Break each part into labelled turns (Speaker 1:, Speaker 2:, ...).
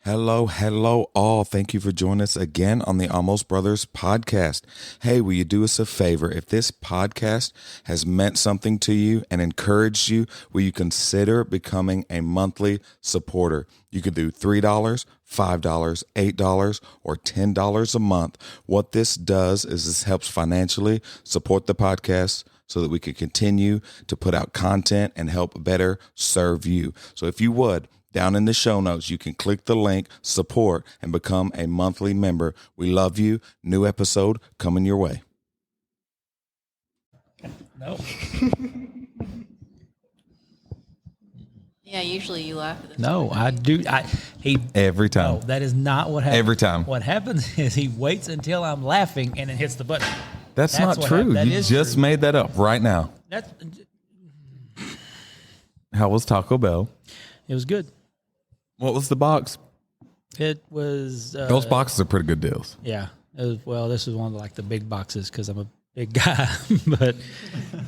Speaker 1: Hello, all. Thank you for joining us again on the Almost Brothers podcast. Hey, will you do us a favor? If this podcast has meant something to you and encouraged you, will you consider becoming a monthly supporter? You could do $3, $5, $8, or $10 a month. What this does is this helps financially support the podcast so that we can continue to put out content and help better serve you. So if you would, down in the show notes, you can click the link, support, and become a monthly member. We love you. New episode coming your way.
Speaker 2: No.
Speaker 3: Yeah, usually you laugh at this.
Speaker 2: No, I do.
Speaker 1: Every time.
Speaker 2: No, that is not what happens.
Speaker 1: Every time.
Speaker 2: What happens is he waits until I'm laughing and then hits the button.
Speaker 1: That's not true.
Speaker 2: That
Speaker 1: You
Speaker 2: is
Speaker 1: just
Speaker 2: true.
Speaker 1: made that up right now.
Speaker 2: That's,
Speaker 1: How was Taco Bell?
Speaker 2: it was good.
Speaker 1: What was the box?
Speaker 2: It was.
Speaker 1: Those boxes are pretty good deals.
Speaker 2: Yeah. This was one of the big boxes because I'm a big guy, but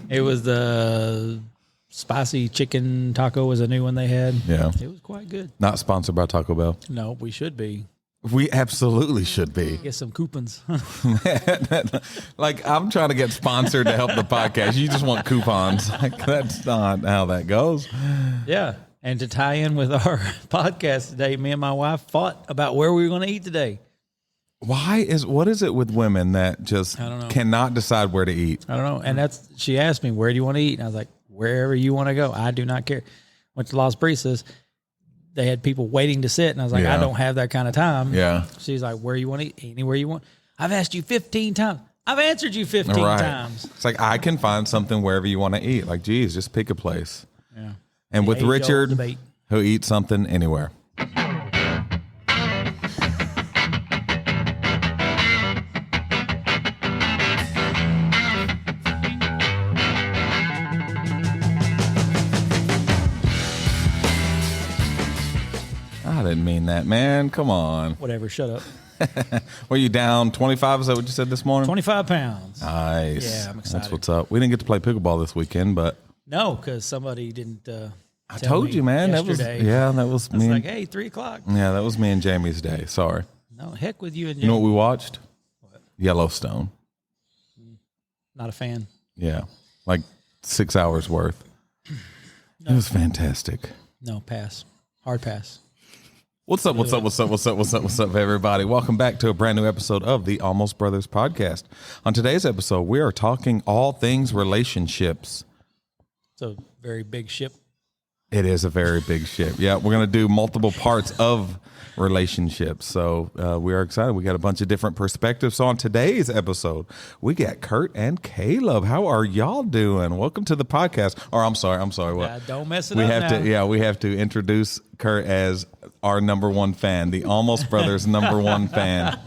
Speaker 2: it was the spicy chicken taco was a new one they had.
Speaker 1: Yeah.
Speaker 2: It was quite good.
Speaker 1: Not sponsored by Taco Bell.
Speaker 2: No, we should be.
Speaker 1: We absolutely should be.
Speaker 2: Get some coupons.
Speaker 1: Like, I'm trying to get sponsored to help the podcast. You just want coupons. Like, that's not how that goes.
Speaker 2: Yeah. And to tie in with our podcast today, me and my wife fought about where we were going to eat today.
Speaker 1: What is it with women that just
Speaker 2: I don't know.
Speaker 1: cannot decide where to eat?
Speaker 2: I don't know. And she asked me, where do you want to eat? And I was like, wherever you want to go. I do not care. Went to Las Brisas. They had people waiting to sit. And I was like,
Speaker 1: Yeah.
Speaker 2: I don't have that kind of time.
Speaker 1: Yeah.
Speaker 2: She's like, where you want to eat? Anywhere you want. I've asked you 15 times. I've answered you 15 times.
Speaker 1: It's like, I can find something wherever you want to eat. Like, geez, just pick a place.
Speaker 2: Yeah.
Speaker 1: And
Speaker 2: The
Speaker 1: with
Speaker 2: age-old
Speaker 1: Richard,
Speaker 2: debate.
Speaker 1: who eats something anywhere. I didn't mean that, man. Come on.
Speaker 2: Whatever. Shut up.
Speaker 1: Were you down 25? Is that what you said this morning?
Speaker 2: 25 pounds.
Speaker 1: Nice.
Speaker 2: Yeah, I'm excited.
Speaker 1: That's what's up. We didn't get to play pickleball this weekend, but
Speaker 2: No, because somebody didn't
Speaker 1: I
Speaker 2: tell
Speaker 1: told
Speaker 2: me
Speaker 1: you, man.
Speaker 2: yesterday.
Speaker 1: That was
Speaker 2: I was
Speaker 1: me.
Speaker 2: like, hey, 3 o'clock.
Speaker 1: Yeah, that was me and Jamie's day. Sorry.
Speaker 2: No, heck with you and
Speaker 1: You know what
Speaker 2: Jamie.
Speaker 1: we watched? Yellowstone.
Speaker 2: Not a fan.
Speaker 1: Yeah, like 6 hours worth. It was fantastic.
Speaker 2: No, pass. Hard pass.
Speaker 1: What's up, everybody? Welcome back to a brand new episode of the Almost Brothers podcast. On today's episode, we are talking all things relationships.
Speaker 2: It's a very big ship.
Speaker 1: It is a very big ship. Yeah, we're going to do multiple parts of relationships. So we are excited. We got a bunch of different perspectives. So on today's episode, we got Kurt and Caleb. How are y'all doing? Welcome to the podcast. Or I'm sorry. What?
Speaker 2: Don't mess it
Speaker 1: We
Speaker 2: up
Speaker 1: have
Speaker 2: now.
Speaker 1: to. Yeah, we have to introduce Kurt as our number one fan, the Almost Brothers number one fan.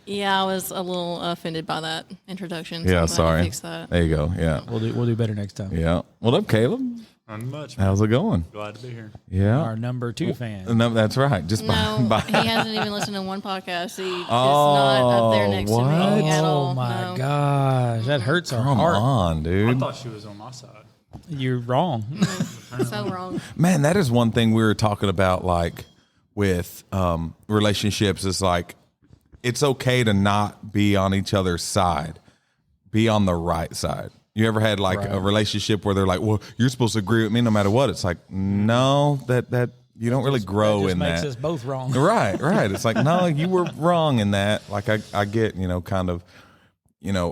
Speaker 3: Yeah, I was a little offended by that introduction. So
Speaker 1: Yeah,
Speaker 3: I'm glad
Speaker 1: sorry.
Speaker 3: I fixed that.
Speaker 1: There you go. Yeah,
Speaker 2: We'll do better next time.
Speaker 1: yeah. What up, Caleb?
Speaker 4: Not much, man.
Speaker 1: How's it going?
Speaker 4: Glad to be here.
Speaker 1: Yeah.
Speaker 2: Our number 2 fan.
Speaker 1: No, that's right. Just
Speaker 3: No,
Speaker 1: by
Speaker 3: he hasn't even listened to one podcast. He's not up there next
Speaker 1: what?
Speaker 3: to me at
Speaker 2: Oh
Speaker 3: all.
Speaker 2: my
Speaker 3: No.
Speaker 2: gosh, that hurts our
Speaker 1: Come
Speaker 2: heart.
Speaker 1: on,
Speaker 4: I
Speaker 1: dude.
Speaker 4: thought she was on my side.
Speaker 2: You're wrong.
Speaker 3: So wrong.
Speaker 1: Man, that is one thing we were talking about, like with relationships. Is like it's okay to not be on each other's side, be on the right side. You ever had like a relationship where they're like, "Well, you're supposed to agree with me no matter what"? It's like, no, that you don't really grow
Speaker 2: Just
Speaker 1: in
Speaker 2: makes
Speaker 1: that.
Speaker 2: us both wrong.
Speaker 1: Right. It's like, no, you were wrong in that. Like I get, kind of,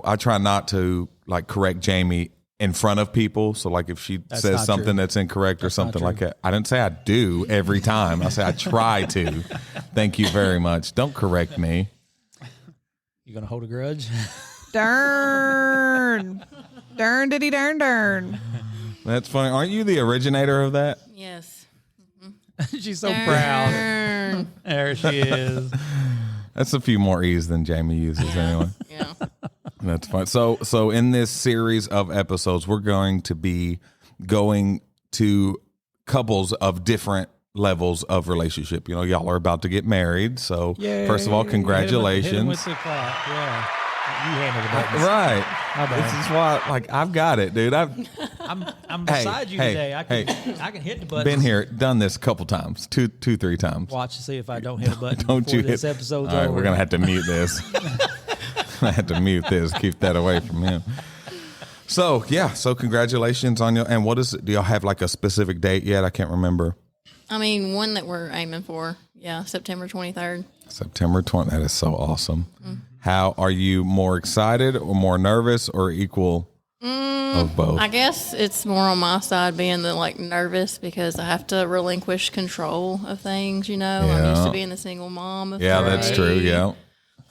Speaker 1: I try not to like correct Jamie in front of people. So like if she
Speaker 2: That's
Speaker 1: says
Speaker 2: not
Speaker 1: something
Speaker 2: true.
Speaker 1: that's incorrect or
Speaker 2: That's not
Speaker 1: something like
Speaker 2: true.
Speaker 1: that, I didn't say I do every time. I say I try to. Thank you very much. Don't correct me.
Speaker 2: You gonna hold a grudge?
Speaker 5: Darn. Darn diddy darn.
Speaker 1: That's funny. Aren't you the originator of that?
Speaker 3: Yes.
Speaker 2: She's so proud.
Speaker 3: Darn.
Speaker 2: There she is.
Speaker 1: That's a few more E's than Jamie uses anyway.
Speaker 3: Yeah.
Speaker 1: That's fine. So in this series of episodes, we're going to be going to couples of different levels of relationship. Y'all are about to get married. So
Speaker 2: Yay.
Speaker 1: first of all,
Speaker 2: Hit him
Speaker 1: congratulations.
Speaker 2: with the clap. Yeah. handle the buttons.
Speaker 1: Right.
Speaker 2: My bad.
Speaker 1: This is why, like, I've got it, dude. I've
Speaker 2: I'm beside you today. I can hit the buttons.
Speaker 1: been here, done this a couple times, two, 3 times.
Speaker 2: Watch to see if I don't hit a button
Speaker 1: Don't
Speaker 2: before
Speaker 1: you
Speaker 2: this
Speaker 1: hit?
Speaker 2: episode's
Speaker 1: All right,
Speaker 2: over.
Speaker 1: we're gonna have to mute this. I had to mute this. Keep that away from him. So yeah, so congratulations on your. And what is it? Do y'all have like a specific date yet? I can't remember.
Speaker 3: I mean, one that we're aiming for. Yeah, September 23rd.
Speaker 1: September 20th. That is so awesome. How are you more excited or more nervous or equal of both?
Speaker 3: I guess it's more on my side being the like nervous because I have to relinquish control of things, I'm used
Speaker 1: Yeah.
Speaker 3: to being the single mom of
Speaker 1: Yeah, that's
Speaker 3: 3.
Speaker 1: true. Yeah.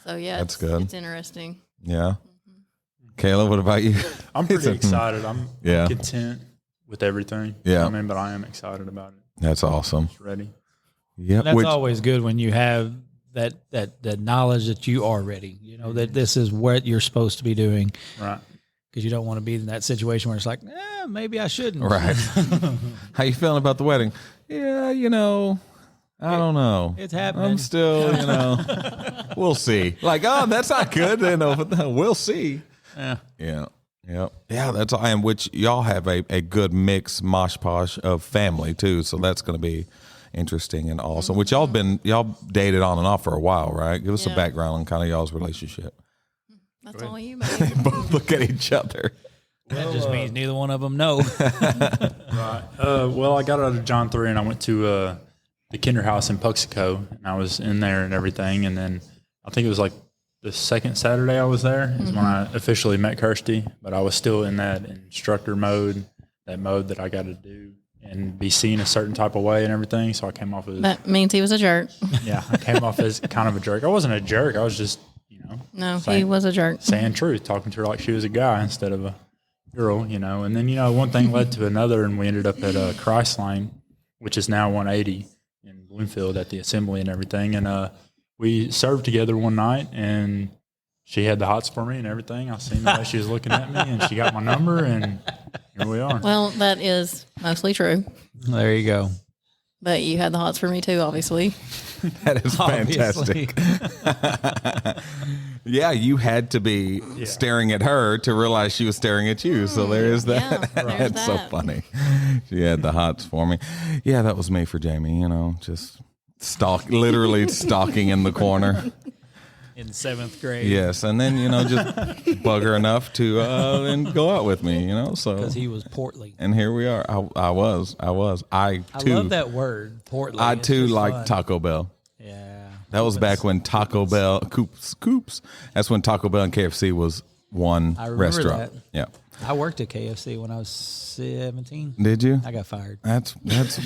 Speaker 3: So yeah,
Speaker 1: That's
Speaker 3: it's,
Speaker 1: good.
Speaker 3: It's interesting.
Speaker 1: Yeah. Kayla, what about you?
Speaker 4: I'm pretty excited. I'm
Speaker 1: Yeah.
Speaker 4: content with everything.
Speaker 1: Yeah.
Speaker 4: But I am excited about it.
Speaker 1: That's awesome.
Speaker 4: Just ready.
Speaker 1: Yeah.
Speaker 2: That's always good when you have that knowledge that you are ready. That this is what you're supposed to be doing.
Speaker 4: Right.
Speaker 2: Because you don't want to be in that situation where it's like, maybe I shouldn't.
Speaker 1: Right. How you feeling about the wedding? Yeah, I don't know.
Speaker 2: It's happening.
Speaker 1: I'm still, we'll see. Like, oh, that's not good. We'll see.
Speaker 2: Yeah.
Speaker 1: Yeah. Yeah. Yeah. That's all. And which y'all have a good mix, mosh posh of family too. So that's going to be interesting and awesome. Which y'all dated on and off for a while, right? Give us a
Speaker 3: Yeah.
Speaker 1: background on kind of y'all's relationship.
Speaker 3: That's all you, babe.
Speaker 1: Both look at each other.
Speaker 2: That just means neither one of them know.
Speaker 4: Right. Well, I got out of John 3 and I went to the Kinder House in Puxico, and I was in there and everything. And then I think it was like the second Saturday I was there is when I officially met Kirsty, but I was still in that instructor mode, that mode that I got to do and be seen a certain type of way and everything. So I came off as,
Speaker 3: That means he was a jerk.
Speaker 4: I came off as kind of a jerk. I wasn't a jerk. I was just,
Speaker 3: No, he
Speaker 4: Same.
Speaker 3: was a jerk.
Speaker 4: saying truth, talking to her like she was a guy instead of a girl, And then, one thing led to another, and we ended up at Christ Line, which is now 180 in Bloomfield at the assembly and everything. And we served together one night, and she had the hots for me and everything. I seen the way she was looking at me, and she got my number, and here we are.
Speaker 3: Well, that is mostly true.
Speaker 2: There you go.
Speaker 3: But you had the hots for me too, obviously.
Speaker 1: That is fantastic. Yeah, you had to be staring at her to realize she was staring at you. So there is that.
Speaker 3: Yeah, there's
Speaker 1: That's so
Speaker 3: that.
Speaker 1: funny. She had the hots for me. Yeah, that was me for Jamie, just literally stalking in the corner.
Speaker 2: In 7th grade.
Speaker 1: Yes, and then, just bug her enough to and go out with me, so.
Speaker 2: Because he was portly.
Speaker 1: And here we are. I was. I too.
Speaker 2: love that word, portly.
Speaker 1: I
Speaker 2: It's
Speaker 1: too
Speaker 2: just
Speaker 1: like
Speaker 2: fun.
Speaker 1: Taco Bell.
Speaker 2: Yeah.
Speaker 1: That was back when Taco Bell Coops. That's when Taco Bell and KFC was one
Speaker 2: I remember
Speaker 1: restaurant.
Speaker 2: that.
Speaker 1: Yeah.
Speaker 2: I worked at KFC when I was 17.
Speaker 1: Did you?
Speaker 2: I got fired.
Speaker 1: That's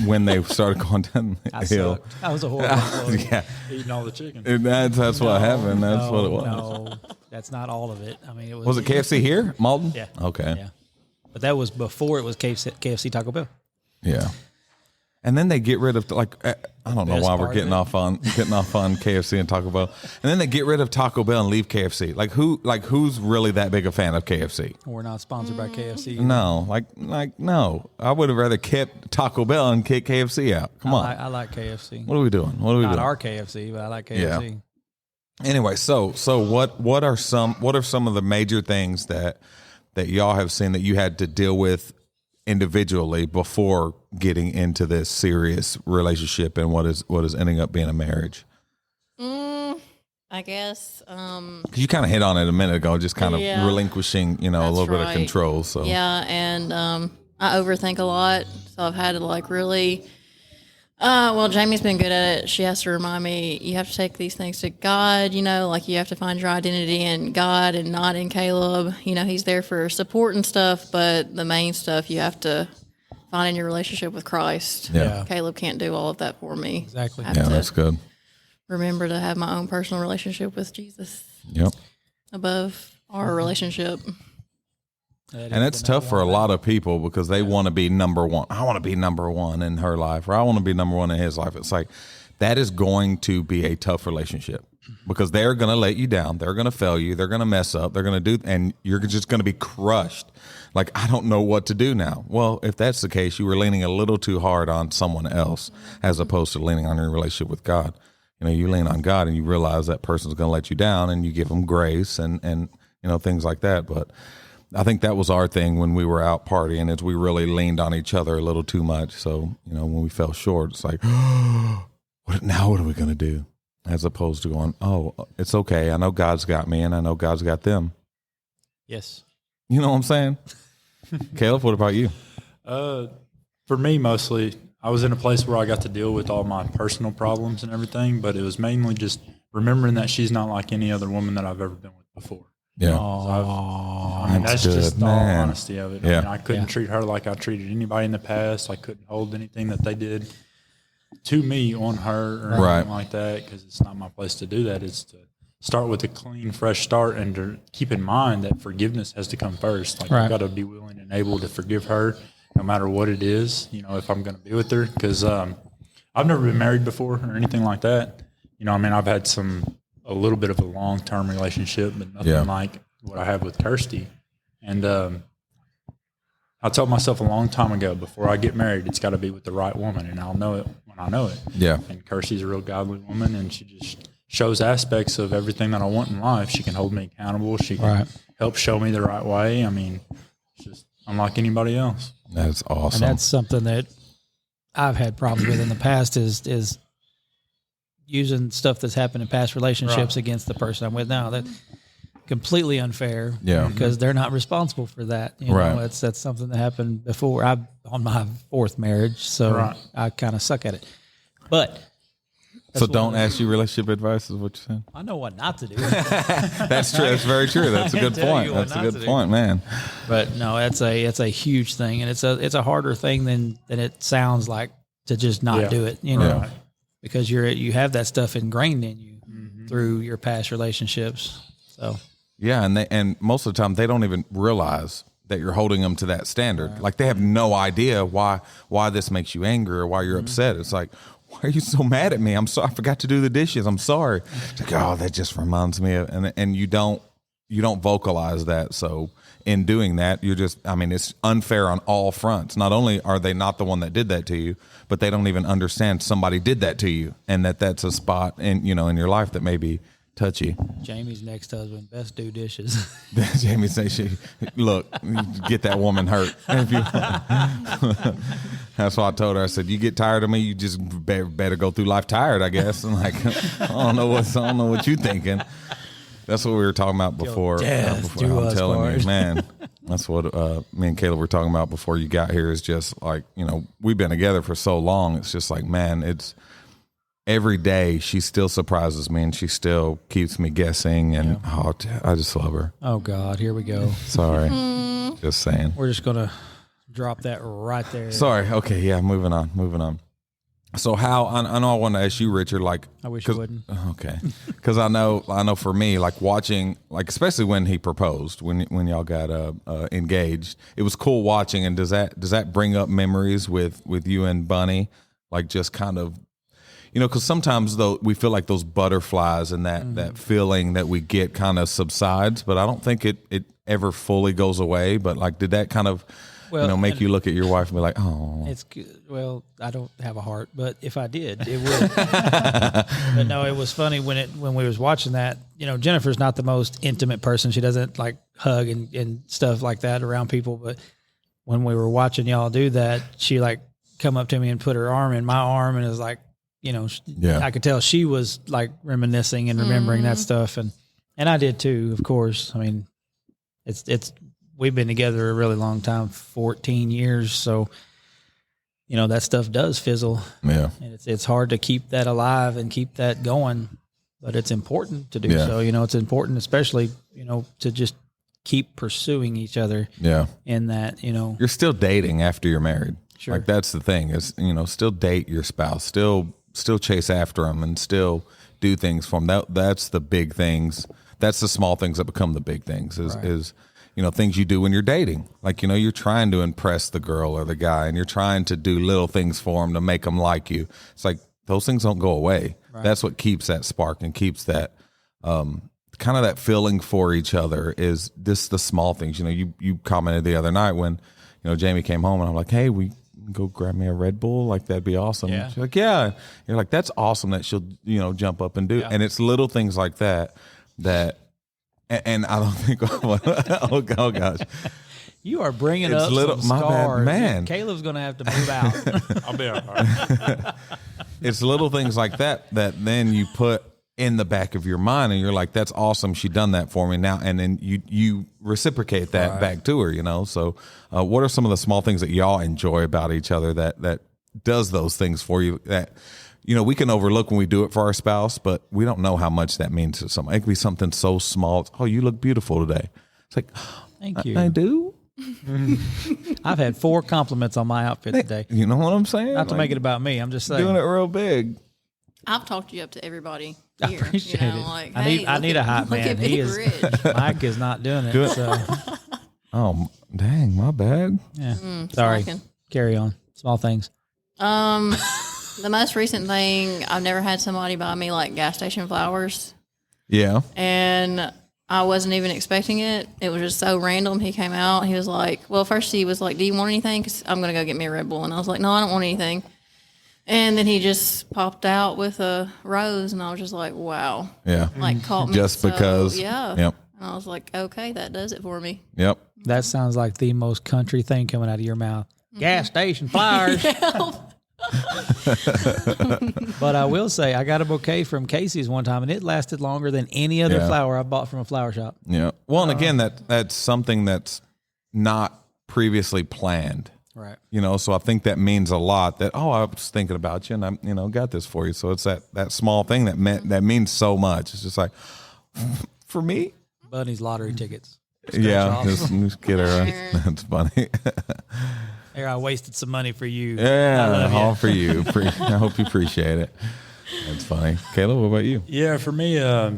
Speaker 1: when they started going down the
Speaker 2: I
Speaker 1: hill.
Speaker 2: sucked. I was a horrible employee.
Speaker 1: Yeah,
Speaker 4: Eating all the chicken.
Speaker 1: and that's what happened. That's what it was.
Speaker 2: No, that's not all of it. I mean, it was.
Speaker 1: Was it KFC here, Malden?
Speaker 2: Yeah.
Speaker 1: Okay.
Speaker 2: Yeah. But that was before it was KFC Taco Bell.
Speaker 1: Yeah. And then they get rid of I don't know
Speaker 2: Best
Speaker 1: why we're
Speaker 2: part
Speaker 1: getting
Speaker 2: of
Speaker 1: off on KFC and Taco Bell. And then they get rid of Taco Bell and leave KFC. Who's really that big a fan of KFC?
Speaker 2: We're not sponsored by KFC.
Speaker 1: No, no. I would have rather kept Taco Bell and kick KFC out. Come on.
Speaker 2: I like KFC.
Speaker 1: What are we doing? What are we
Speaker 2: Not
Speaker 1: doing?
Speaker 2: our KFC, but I like KFC.
Speaker 1: Anyway, so what are some of the major things that y'all have seen that you had to deal with individually before getting into this serious relationship and what is ending up being a marriage?
Speaker 3: I guess.
Speaker 1: 'Cause you kind of hit on it a minute ago, just kind of
Speaker 3: Yeah.
Speaker 1: relinquishing, a
Speaker 3: That's
Speaker 1: little bit of
Speaker 3: right.
Speaker 1: control. So
Speaker 3: Yeah, and I overthink a lot, so I've had to really. Well, Jamie's been good at it. She has to remind me you have to take these things to God. You have to find your identity in God and not in Caleb. He's there for support and stuff, but the main stuff you have to find in your relationship with Christ.
Speaker 1: Yeah.
Speaker 3: Caleb can't do all of that for me.
Speaker 2: Exactly.
Speaker 3: I have
Speaker 1: yeah,
Speaker 3: to
Speaker 1: that's good.
Speaker 3: remember to have my own personal relationship with Jesus
Speaker 1: Yep.
Speaker 3: above our relationship.
Speaker 1: And it's tough for a lot of people because they want to be number one. I want to be number one in her life, or I want to be number one in his life. It's like that is going to be a tough relationship because they're going to let you down. They're going to fail you. They're going to mess up. They're going to do, and you're just going to be crushed. Like, I don't know what to do now. Well, if that's the case, you were leaning a little too hard on someone else as opposed to leaning on your relationship with God. You lean on God and you realize that person's going to let you down and you give them grace and things like that. But I think that was our thing when we were out partying, is we really leaned on each other a little too much. So, when we fell short, it's like, what are we going to do? As opposed to going, oh, it's okay. I know God's got me, and I know God's got them.
Speaker 2: Yes.
Speaker 1: You know what I'm saying? Caleb, what about you?
Speaker 4: For me, mostly, I was in a place where I got to deal with all my personal problems and everything, but it was mainly just remembering that she's not like any other woman that I've ever been with before.
Speaker 1: Yeah.
Speaker 4: That's
Speaker 1: good,
Speaker 4: just the all
Speaker 1: man.
Speaker 4: honesty of it.
Speaker 1: Yeah.
Speaker 4: I couldn't treat her like I treated anybody in the past. I couldn't hold anything that they did to me on her or anything like that, because it's not my place to do that. It's to start with a clean, fresh start, and to keep in mind that forgiveness has to come first. Like, I've got to be willing and able to forgive her no matter what it is, if I'm going to be with her, because I've never been married before or anything like that. I've had a little bit of a long-term relationship, but nothing like what I have with Kirsty. And I told myself a long time ago, before I get married, it's got to be with the right woman, and I'll know it when I know it.
Speaker 1: Yeah.
Speaker 4: And Kirsty's a real godly woman, and she just shows aspects of everything that I want in life. She can hold me accountable. She can help show me the right way. It's just unlike anybody else.
Speaker 1: That's awesome.
Speaker 2: And that's something that I've had problems with in the past is using stuff that's happened in past relationships against the person I'm with now. That's completely unfair.
Speaker 1: Yeah.
Speaker 2: Because they're not responsible for that. That's something that happened before. I'm on my fourth marriage, so I kind of suck at it. But
Speaker 1: so don't ask you relationship advice, is what you're saying?
Speaker 2: I know what not to do.
Speaker 1: That's true. That's very true. That's a good point. That's a good point, man.
Speaker 2: But no, it's a huge thing, and it's a harder thing than it sounds like to just not do it. Because you have that stuff ingrained in you through your past relationships. So
Speaker 1: and most of the time they don't even realize that you're holding them to that standard. Like, they have no idea why this makes you angry or why you're upset. It's like, why are you so mad at me? I'm sorry, I forgot to do the dishes. I'm sorry. It's like, oh, that just reminds me of, and you don't vocalize that. So in doing that, you're just, it's unfair on all fronts. Not only are they not the one that did that to you, but they don't even understand somebody did that to you, and that's a spot in your life that may be touchy.
Speaker 2: Jamie's next husband, best do dishes.
Speaker 1: Jamie say, look, get that woman hurt. That's why I told her. I said, you get tired of me, you just better go through life tired, I guess. And like, I don't know what you thinking. That's what we were talking about before. I'm telling you, man. That's what me and Caleb were talking about before you got here. Is just like, we've been together for so long. It's just like, man, it's every day she still surprises me, and she still keeps me guessing. And I just love her.
Speaker 2: Oh God, here we go.
Speaker 1: Sorry, just saying.
Speaker 2: We're just gonna drop that right there.
Speaker 1: Sorry. Okay. Yeah. Moving on. So how, I know I want to ask you, Richard, like,
Speaker 2: I wish you wouldn't.
Speaker 1: Okay. Cause I know for me, like watching, like, especially when he proposed, when y'all got, engaged, it was cool watching. And does that bring up memories with you and Bunny? Like, just kind of, cause sometimes though we feel like those butterflies and that feeling that we get kind of subsides, but I don't think it ever fully goes away. But like, did that kind of, make you look at your wife and be like, oh.
Speaker 2: It's good. Well, I don't have a heart, but if I did, it would. But no, it was funny when we was watching that. Jennifer's not the most intimate person. She doesn't like hug and stuff like that around people. But when we were watching y'all do that, she like come up to me and put her arm in my arm, and it was like, I could tell she was like reminiscing and remembering that stuff, and I did too, of course. It's. We've been together a really long time, 14 years. So, that stuff does fizzle. Yeah. And it's hard to keep that alive and keep that going, but it's important to do so. It's important, especially, to just keep pursuing each other. Yeah. In that, You're
Speaker 1: still dating after you're married.
Speaker 2: Sure.
Speaker 1: Like, that's the thing is, still date your spouse, still chase after them, and still do things for them. That's the big things. That's the small things that become the big things is things you do when you're dating. Like, you're trying to impress the girl or the guy, and you're trying to do little things for them to make them like you. It's like, those things don't go away. Right. That's what keeps that spark and keeps that kind of that feeling for each other, is this the small things. You commented the other night when, Jamie came home, and I'm like, hey, we go grab me a Red Bull. Like, that'd be awesome. Yeah. She's like, yeah. You're like, that's awesome that she'll, jump up and do. Yeah. And it's little things like that and I don't think, oh gosh.
Speaker 2: You are bringing
Speaker 1: It's
Speaker 2: up
Speaker 1: little-
Speaker 2: some
Speaker 1: my bad,
Speaker 2: scars.
Speaker 1: man.
Speaker 2: Caleb's going to have to move out.
Speaker 4: I'll be all right.
Speaker 1: It's little things like that then you put in the back of your mind, and you're like, that's awesome. She done that for me now. And then you reciprocate that back to her, So what are some of the small things that y'all enjoy about each other that does those things for you that, we can overlook when we do it for our spouse, but we don't know how much that means to somebody. It could be something so small. Oh, you look beautiful today. It's like,
Speaker 2: Thank you.
Speaker 1: I do.
Speaker 2: I've had 4 compliments on my outfit today.
Speaker 1: You know what I'm saying?
Speaker 2: Not to make it about me. I'm just saying.
Speaker 1: Doing it real big.
Speaker 3: I've talked you up to everybody
Speaker 2: I
Speaker 3: here.
Speaker 2: appreciate it.
Speaker 3: Like,
Speaker 2: I
Speaker 3: hey,
Speaker 2: need a hot
Speaker 3: look
Speaker 2: man.
Speaker 3: at
Speaker 2: He
Speaker 3: Big
Speaker 2: is.
Speaker 3: Rich.
Speaker 2: Mike is not doing it. So
Speaker 1: Oh, dang, my bad.
Speaker 2: yeah. Sorry.
Speaker 3: slacking.
Speaker 2: Carry on. Small things.
Speaker 3: The most recent thing, I've never had somebody buy me like gas station flowers,
Speaker 1: Yeah.
Speaker 3: and I wasn't even expecting it. It was just so random. He came out. He was like, well, first he was like, do you want anything? Because I'm going to go get me a Red Bull. And I was like, no, I don't want anything. And then he just popped out with a rose, and I was just like, wow.
Speaker 1: Yeah.
Speaker 3: Like, caught me.
Speaker 1: Just because.
Speaker 3: Yeah.
Speaker 1: Yep.
Speaker 3: And I was like, okay, that does it for me.
Speaker 1: Yep.
Speaker 2: That sounds like the most country thing coming out of your mouth. Gas station flowers. But I will say, I got a bouquet from Casey's one time, and it lasted longer than any other
Speaker 1: Yeah.
Speaker 2: flower I bought from a flower shop.
Speaker 1: Yeah. Well, and again, that's something that's not previously planned.
Speaker 2: Right.
Speaker 1: So I think that means a lot that, oh, I was thinking about you and I'm, got this for you. So it's that small thing that means so much. It's just like, for me?
Speaker 2: Bunny's lottery tickets.
Speaker 1: Yeah.
Speaker 2: off.
Speaker 1: Just get her. That's funny.
Speaker 2: Here, I wasted some money for you. I
Speaker 1: Yeah.
Speaker 2: love
Speaker 1: All
Speaker 2: you.
Speaker 1: for you. I hope you appreciate it. That's funny. Caleb, what about you?
Speaker 4: Yeah, for me, I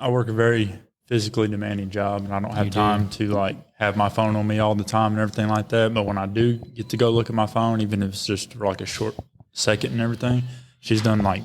Speaker 4: work a very physically demanding job, and I don't have time to like have my phone on me all the time and everything like that. But when I do get to go look at my phone, even if it's just for like a short second and everything, she's done like,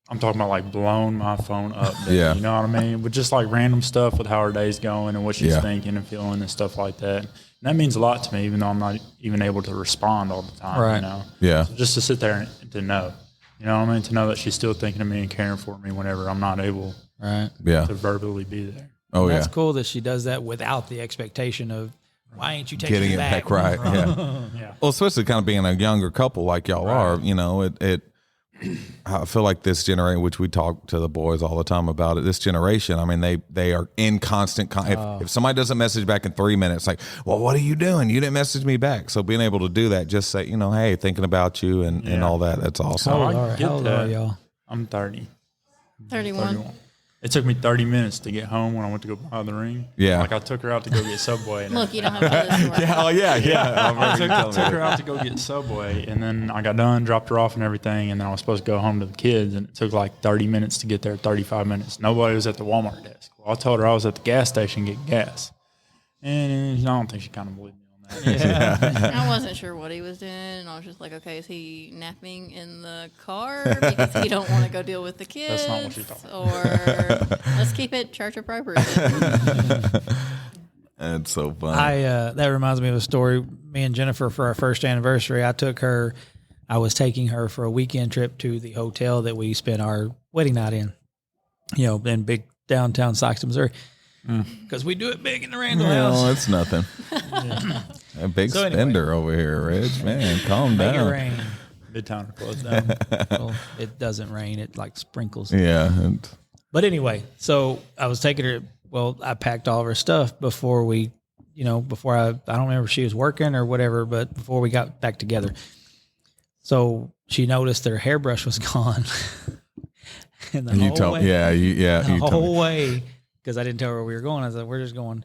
Speaker 4: I'm talking about like blown my phone up. There,
Speaker 1: Yeah.
Speaker 4: You know what I mean? With just like random stuff with how her day's going and what she's
Speaker 1: Yeah.
Speaker 4: thinking and feeling and stuff like that. And that means a lot to me, even though I'm not even able to respond all the time.
Speaker 2: Right.
Speaker 1: Yeah.
Speaker 4: So just to sit there and to know, to know that she's still thinking of me and caring for me whenever I'm not able
Speaker 2: Right.
Speaker 1: Yeah.
Speaker 4: to verbally be there.
Speaker 1: Oh,
Speaker 2: That's
Speaker 1: yeah.
Speaker 2: cool that she does that without the expectation of, why ain't you taking
Speaker 1: Getting
Speaker 2: it
Speaker 1: it
Speaker 2: back?
Speaker 1: back right. Yeah.
Speaker 4: Yeah.
Speaker 1: Well, especially kind of being a younger couple like y'all are, I feel like this generation, which we talk to the boys all the time about it, this generation, I mean, they are in constant, if somebody doesn't message back in 3 minutes, like, well, what are you doing? You didn't message me back. So being able to do that, just say, hey, thinking about you and all that, that's awesome.
Speaker 2: How
Speaker 4: I
Speaker 2: old are,
Speaker 4: get
Speaker 2: how old
Speaker 4: that.
Speaker 2: are y'all?
Speaker 4: I'm 30.
Speaker 3: 31.
Speaker 4: It took me 30 minutes to get home when I went to go buy the ring.
Speaker 1: Yeah.
Speaker 4: Like I took her out to go get Subway. And
Speaker 3: Look, you don't have to tell this story.
Speaker 1: Oh, yeah.
Speaker 4: I took her out to go get Subway, and then I got done, dropped her off and everything, and then I was supposed to go home to the kids, and it took like 30 minutes to get there, 35 minutes. Nobody was at the Walmart desk. Well, I told her I was at the gas station getting gas. And I don't think she kind of believed me on that.
Speaker 3: I wasn't sure what he was doing, and I was just like, okay, is he napping in the car because he don't want to go deal with the kids?
Speaker 4: That's not what she thought.
Speaker 3: Or let's keep it church appropriate.
Speaker 1: That's so funny.
Speaker 2: That reminds me of a story. Me and Jennifer, for our first anniversary, I was taking her for a weekend trip to the hotel that we spent our wedding night in, in big downtown Sikeston, Missouri. Because we do it big in the Randall house.
Speaker 1: No, it's nothing. A big
Speaker 2: So anyway.
Speaker 1: spender over here, Rich. Man, calm
Speaker 2: Make it
Speaker 1: down.
Speaker 2: rain.
Speaker 4: Midtown closed down.
Speaker 2: Well, it doesn't rain. It like sprinkles.
Speaker 1: Yeah.
Speaker 2: But anyway, so I was taking her. Well, I packed all of her stuff before we, before I don't remember if she was working or whatever, but before we got back together. So she noticed that her hairbrush was gone. And
Speaker 1: You told me. Yeah.
Speaker 2: the
Speaker 1: You told me.
Speaker 2: whole way, because I didn't tell her where we were going. I said, we're just going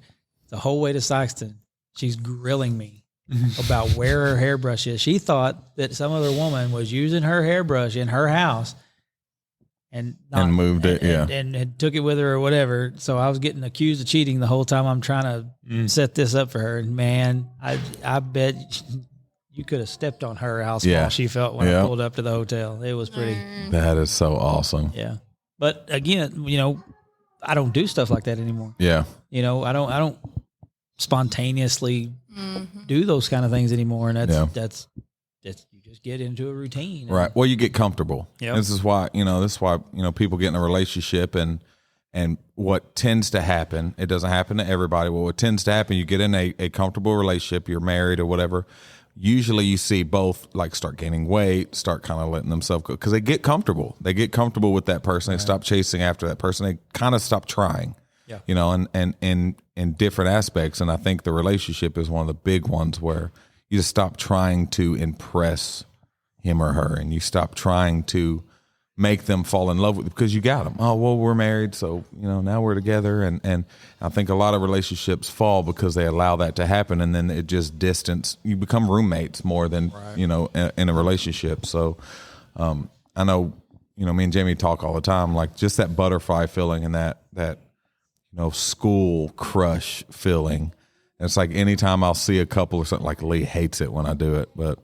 Speaker 2: the whole way to Sikeston. She's grilling me about where her hairbrush is. She thought that some other woman was using her hairbrush in her house and
Speaker 1: moved it,
Speaker 2: and took it with her or whatever. So I was getting accused of cheating the whole time I'm trying to set this up for her. And man, I bet you could have stepped on her how small she felt when I pulled up to the hotel. It was pretty.
Speaker 1: That is so awesome.
Speaker 2: Yeah. But again, I don't do stuff like that anymore.
Speaker 1: Yeah.
Speaker 2: I don't spontaneously do those kind of things anymore. And that's you just get into a routine.
Speaker 1: Right. Well, you get comfortable.
Speaker 2: Yep.
Speaker 1: This is why, people get in a relationship and And what tends to happen, it doesn't happen to everybody, but what tends to happen, you get in a comfortable relationship, you're married or whatever. Usually you see both like start gaining weight, start kind of letting themselves go because they get comfortable. They get comfortable with that person. They stop chasing after that person. They kind of stop trying, you know, and in different aspects. And I think the relationship is one of the big ones where you just stop trying to impress him or her, and you stop trying to make them fall in love with you because you got them. Oh, well, we're married, so, you know, now we're together. And I think a lot of relationships fall because they allow that to happen, and then it just you become roommates more than, you know, in a relationship. So I know, you know, me and Jamie talk all the time, like just that butterfly feeling and that, you know, school crush feeling. And it's like anytime I'll see a couple or something, like Lee hates it when I do it, but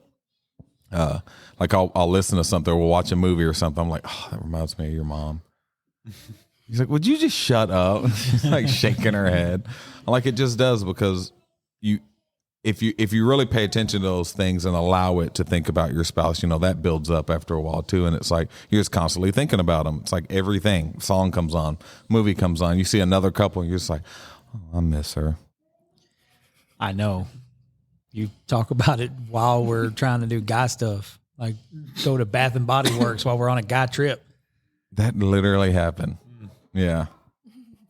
Speaker 1: like I'll listen to something or we'll watch a movie or something. I'm like, oh, that reminds me of your mom. He's like, would you just shut up? She's like shaking her head. I'm like, it just does, because if you really pay attention to those things and allow it to think about your spouse, you know, that builds up after a while too. And it's like, you're just constantly thinking about them. It's like everything, song comes on, movie comes on. You see another couple and you're just like, oh, I miss her.
Speaker 2: I know. You talk about it while we're trying to do guy stuff, like go to Bath and Body Works while we're on a guy trip.
Speaker 1: That literally happened. Yeah.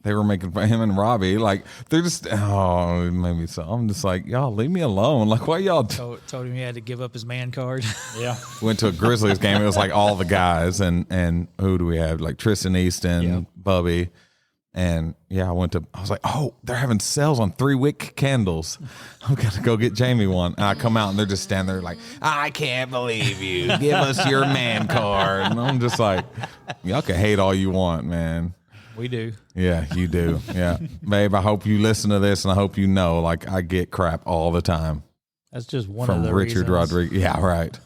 Speaker 1: They were making fun of him and Robbie. Like, they're just, oh, it made me so. I'm just like, y'all, leave me alone. Like, why y'all?
Speaker 2: Told him he had to give up his man card.
Speaker 4: Yeah.
Speaker 1: Went to a Grizzlies game. It was like all the guys. And who do we have? Like Tristan Easton, Bubby. And yeah, I was like, oh, they're having sales on 3-wick candles. I'm going to go get Jamie one. And I come out and they're just standing there like, I can't believe you. Give us your man card. And I'm just like, y'all can hate all you want, man.
Speaker 2: We do.
Speaker 1: Yeah, you do. Yeah. Babe, I hope you listen to this and I hope you know, like, I get crap all the time.
Speaker 2: That's just one
Speaker 1: from
Speaker 2: of the
Speaker 1: Richard
Speaker 2: reasons.
Speaker 1: Rodriguez. Yeah, right.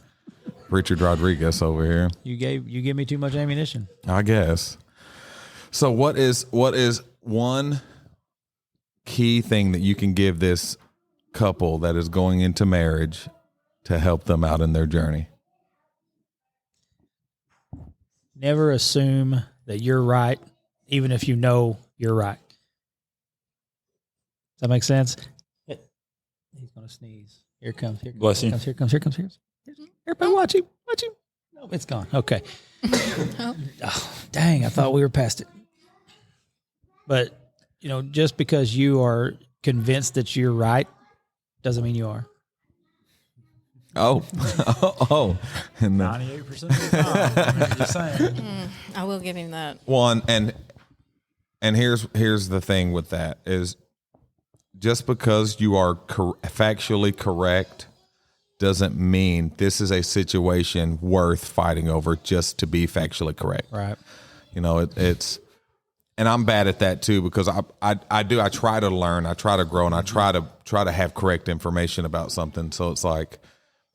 Speaker 1: Richard Rodriguez over here.
Speaker 2: You give me too much ammunition.
Speaker 1: I guess. So what is one key thing that you can give this couple that is going into marriage to help them out in their journey?
Speaker 2: Never assume that you're right, even if you know you're right. Does that make sense? He's going to sneeze. Here it comes. Here
Speaker 4: Bless you.
Speaker 2: Here comes. Everybody watch him. No, it's gone. Okay. Oh, dang. I thought we were past it. But, you know, just because you are convinced that you're right doesn't mean you are.
Speaker 1: Oh. And
Speaker 4: 98% of the time. I'm just saying.
Speaker 3: I will give him that.
Speaker 1: one, and here's the thing with that is just because you are factually correct doesn't mean this is a situation worth fighting over just to be factually correct.
Speaker 2: Right.
Speaker 1: You know, it's, and I'm bad at that too, because I try to learn, I try to grow, and I try to have correct information about something. So it's like,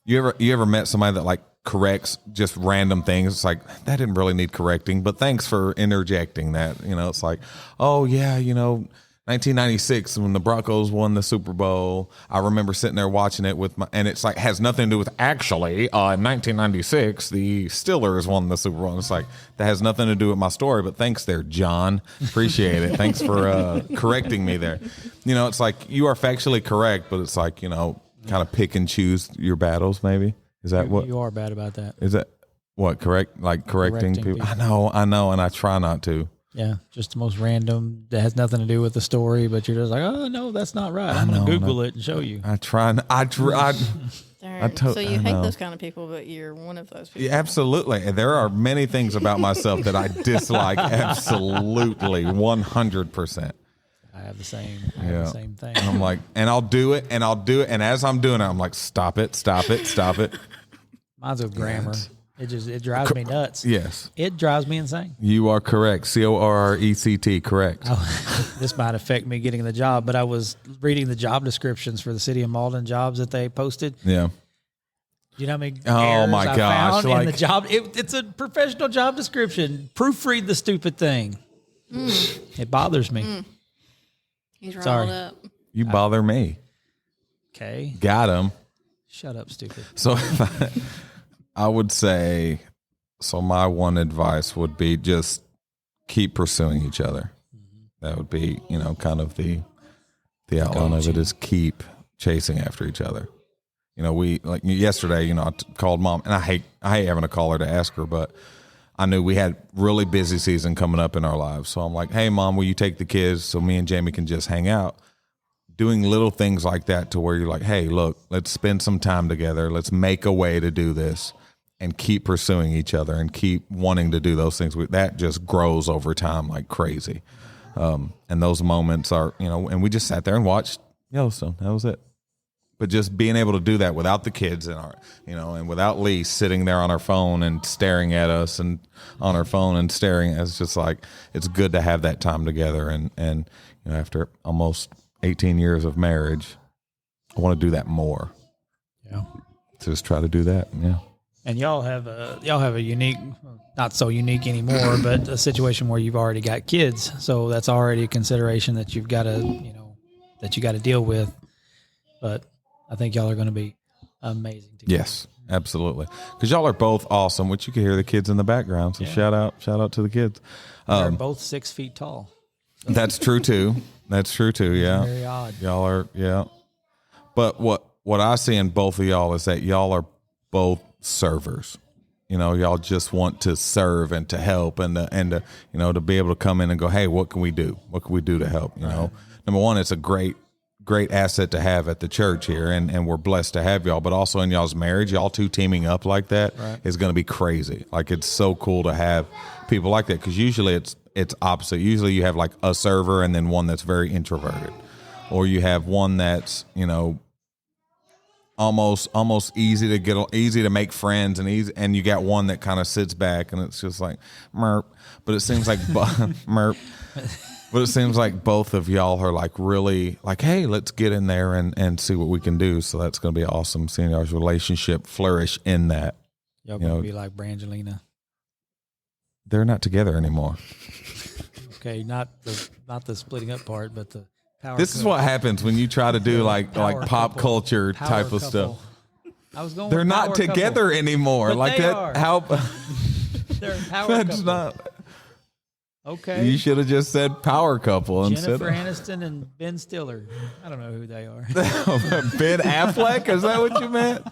Speaker 1: you ever met somebody that like corrects just random things? It's like, that didn't really need correcting, but thanks for interjecting that. You know, it's like, oh yeah, you know, 1996 when the Broncos won the Super Bowl, I remember sitting there watching it and it's like, has nothing to do with actually, in 1996, the Steelers won the Super Bowl. And it's like, that has nothing to do with my story, but thanks there, John. Appreciate it. Thanks for correcting me there. You know, it's like, you are factually correct, but it's like, you know, kind of pick and choose your battles maybe. Is that what?
Speaker 2: You are bad about that.
Speaker 1: Is that what, correcting people? I know, and I try not to.
Speaker 2: Yeah, just the most random that has nothing to do with the story, but you're just like, oh no, that's not right. I'm gonna Google it and show you.
Speaker 1: I try.
Speaker 3: So you hate those kind of people, but you're one of those people.
Speaker 1: Yeah, absolutely. And there are many things about myself that I dislike. Absolutely, 100%.
Speaker 2: I have the same. I have the same thing.
Speaker 1: I'm like, and I'll do it, and as I'm doing it, I'm like, stop it.
Speaker 2: Mine's with grammar. It drives me nuts.
Speaker 1: Yes.
Speaker 2: It drives me insane.
Speaker 1: You are correct. CORRECT, correct.
Speaker 2: This might affect me getting the job, but I was reading the job descriptions for the City of Malden jobs that they posted.
Speaker 1: Yeah.
Speaker 2: You know how many
Speaker 1: Oh my
Speaker 2: I
Speaker 1: gosh!
Speaker 2: found in the job? It's a professional job description. Proofread the stupid thing. It bothers me.
Speaker 3: He's riled
Speaker 2: Sorry.
Speaker 3: up.
Speaker 1: You bother me.
Speaker 2: Okay.
Speaker 1: Got him.
Speaker 2: Shut up, stupid.
Speaker 1: So I would say, so my one advice would be just keep pursuing each other. That would be, kind of the outline of it is keep chasing after each other. We like yesterday, I called mom, and I hate having to call her to ask her, but I knew we had really busy season coming up in our lives. So I'm like, hey, Mom, will you take the kids so me and Jamie can just hang out? Doing little things like that to where you're like, hey, look, let's spend some time together. Let's make a way to do this and keep pursuing each other and keep wanting to do those things. That just grows over time like crazy. And those moments are, and we just sat there and watched Yellowstone. That was it. But just being able to do that without the kids and and without Lee sitting there on her phone and staring at us and on her phone and staring, it's just like, it's good to have that time together. And after almost 18 years of marriage, I want to do that more.
Speaker 2: Yeah.
Speaker 1: Just try to do that. Yeah.
Speaker 2: And y'all have a unique, not so unique anymore, but a situation where you've already got kids. So that's already a consideration that you've got to, deal with. But I think y'all are going to be amazing together.
Speaker 1: Yes, absolutely. Because y'all are both awesome, which you can hear the kids in the background. So shout out to the kids.
Speaker 2: They're both 6 feet tall.
Speaker 1: That's true too. Yeah.
Speaker 2: Very odd.
Speaker 1: Y'all are, yeah. But what I see in both of y'all is that y'all are both servers. Y'all just want to serve and to help and to be able to come in and go, hey, what can we do? What can we do to help? Number one, it's a great asset to have at the church here, and we're blessed to have y'all, but also in y'all's marriage, y'all two teaming up like that is going to be crazy. Like, it's so cool to have people like that, because usually it's opposite. Usually you have like a server and then one that's very introverted, or you have one that's, almost easy to make friends and you got one that kind of sits back and it's just like merp. But it seems like merp. But it seems like both of y'all are like really like, hey, let's get in there and see what we can do. So that's going to be awesome seeing y'all's relationship flourish in that.
Speaker 2: Y'all going to be like Brangelina.
Speaker 1: They're not together anymore.
Speaker 2: Okay, not the splitting up part, but the power.
Speaker 1: This is what happens when you try to do like pop culture type of stuff.
Speaker 2: I was going.
Speaker 1: They're not together anymore.
Speaker 2: But
Speaker 1: like
Speaker 2: they
Speaker 1: that.
Speaker 2: are.
Speaker 1: How?
Speaker 2: They're a power
Speaker 1: That's
Speaker 2: couple.
Speaker 1: not.
Speaker 2: Okay.
Speaker 1: You should have just said power couple instead.
Speaker 2: Jennifer Aniston and Ben Stiller. I don't know who they are.
Speaker 1: Ben Affleck? Is that what you meant?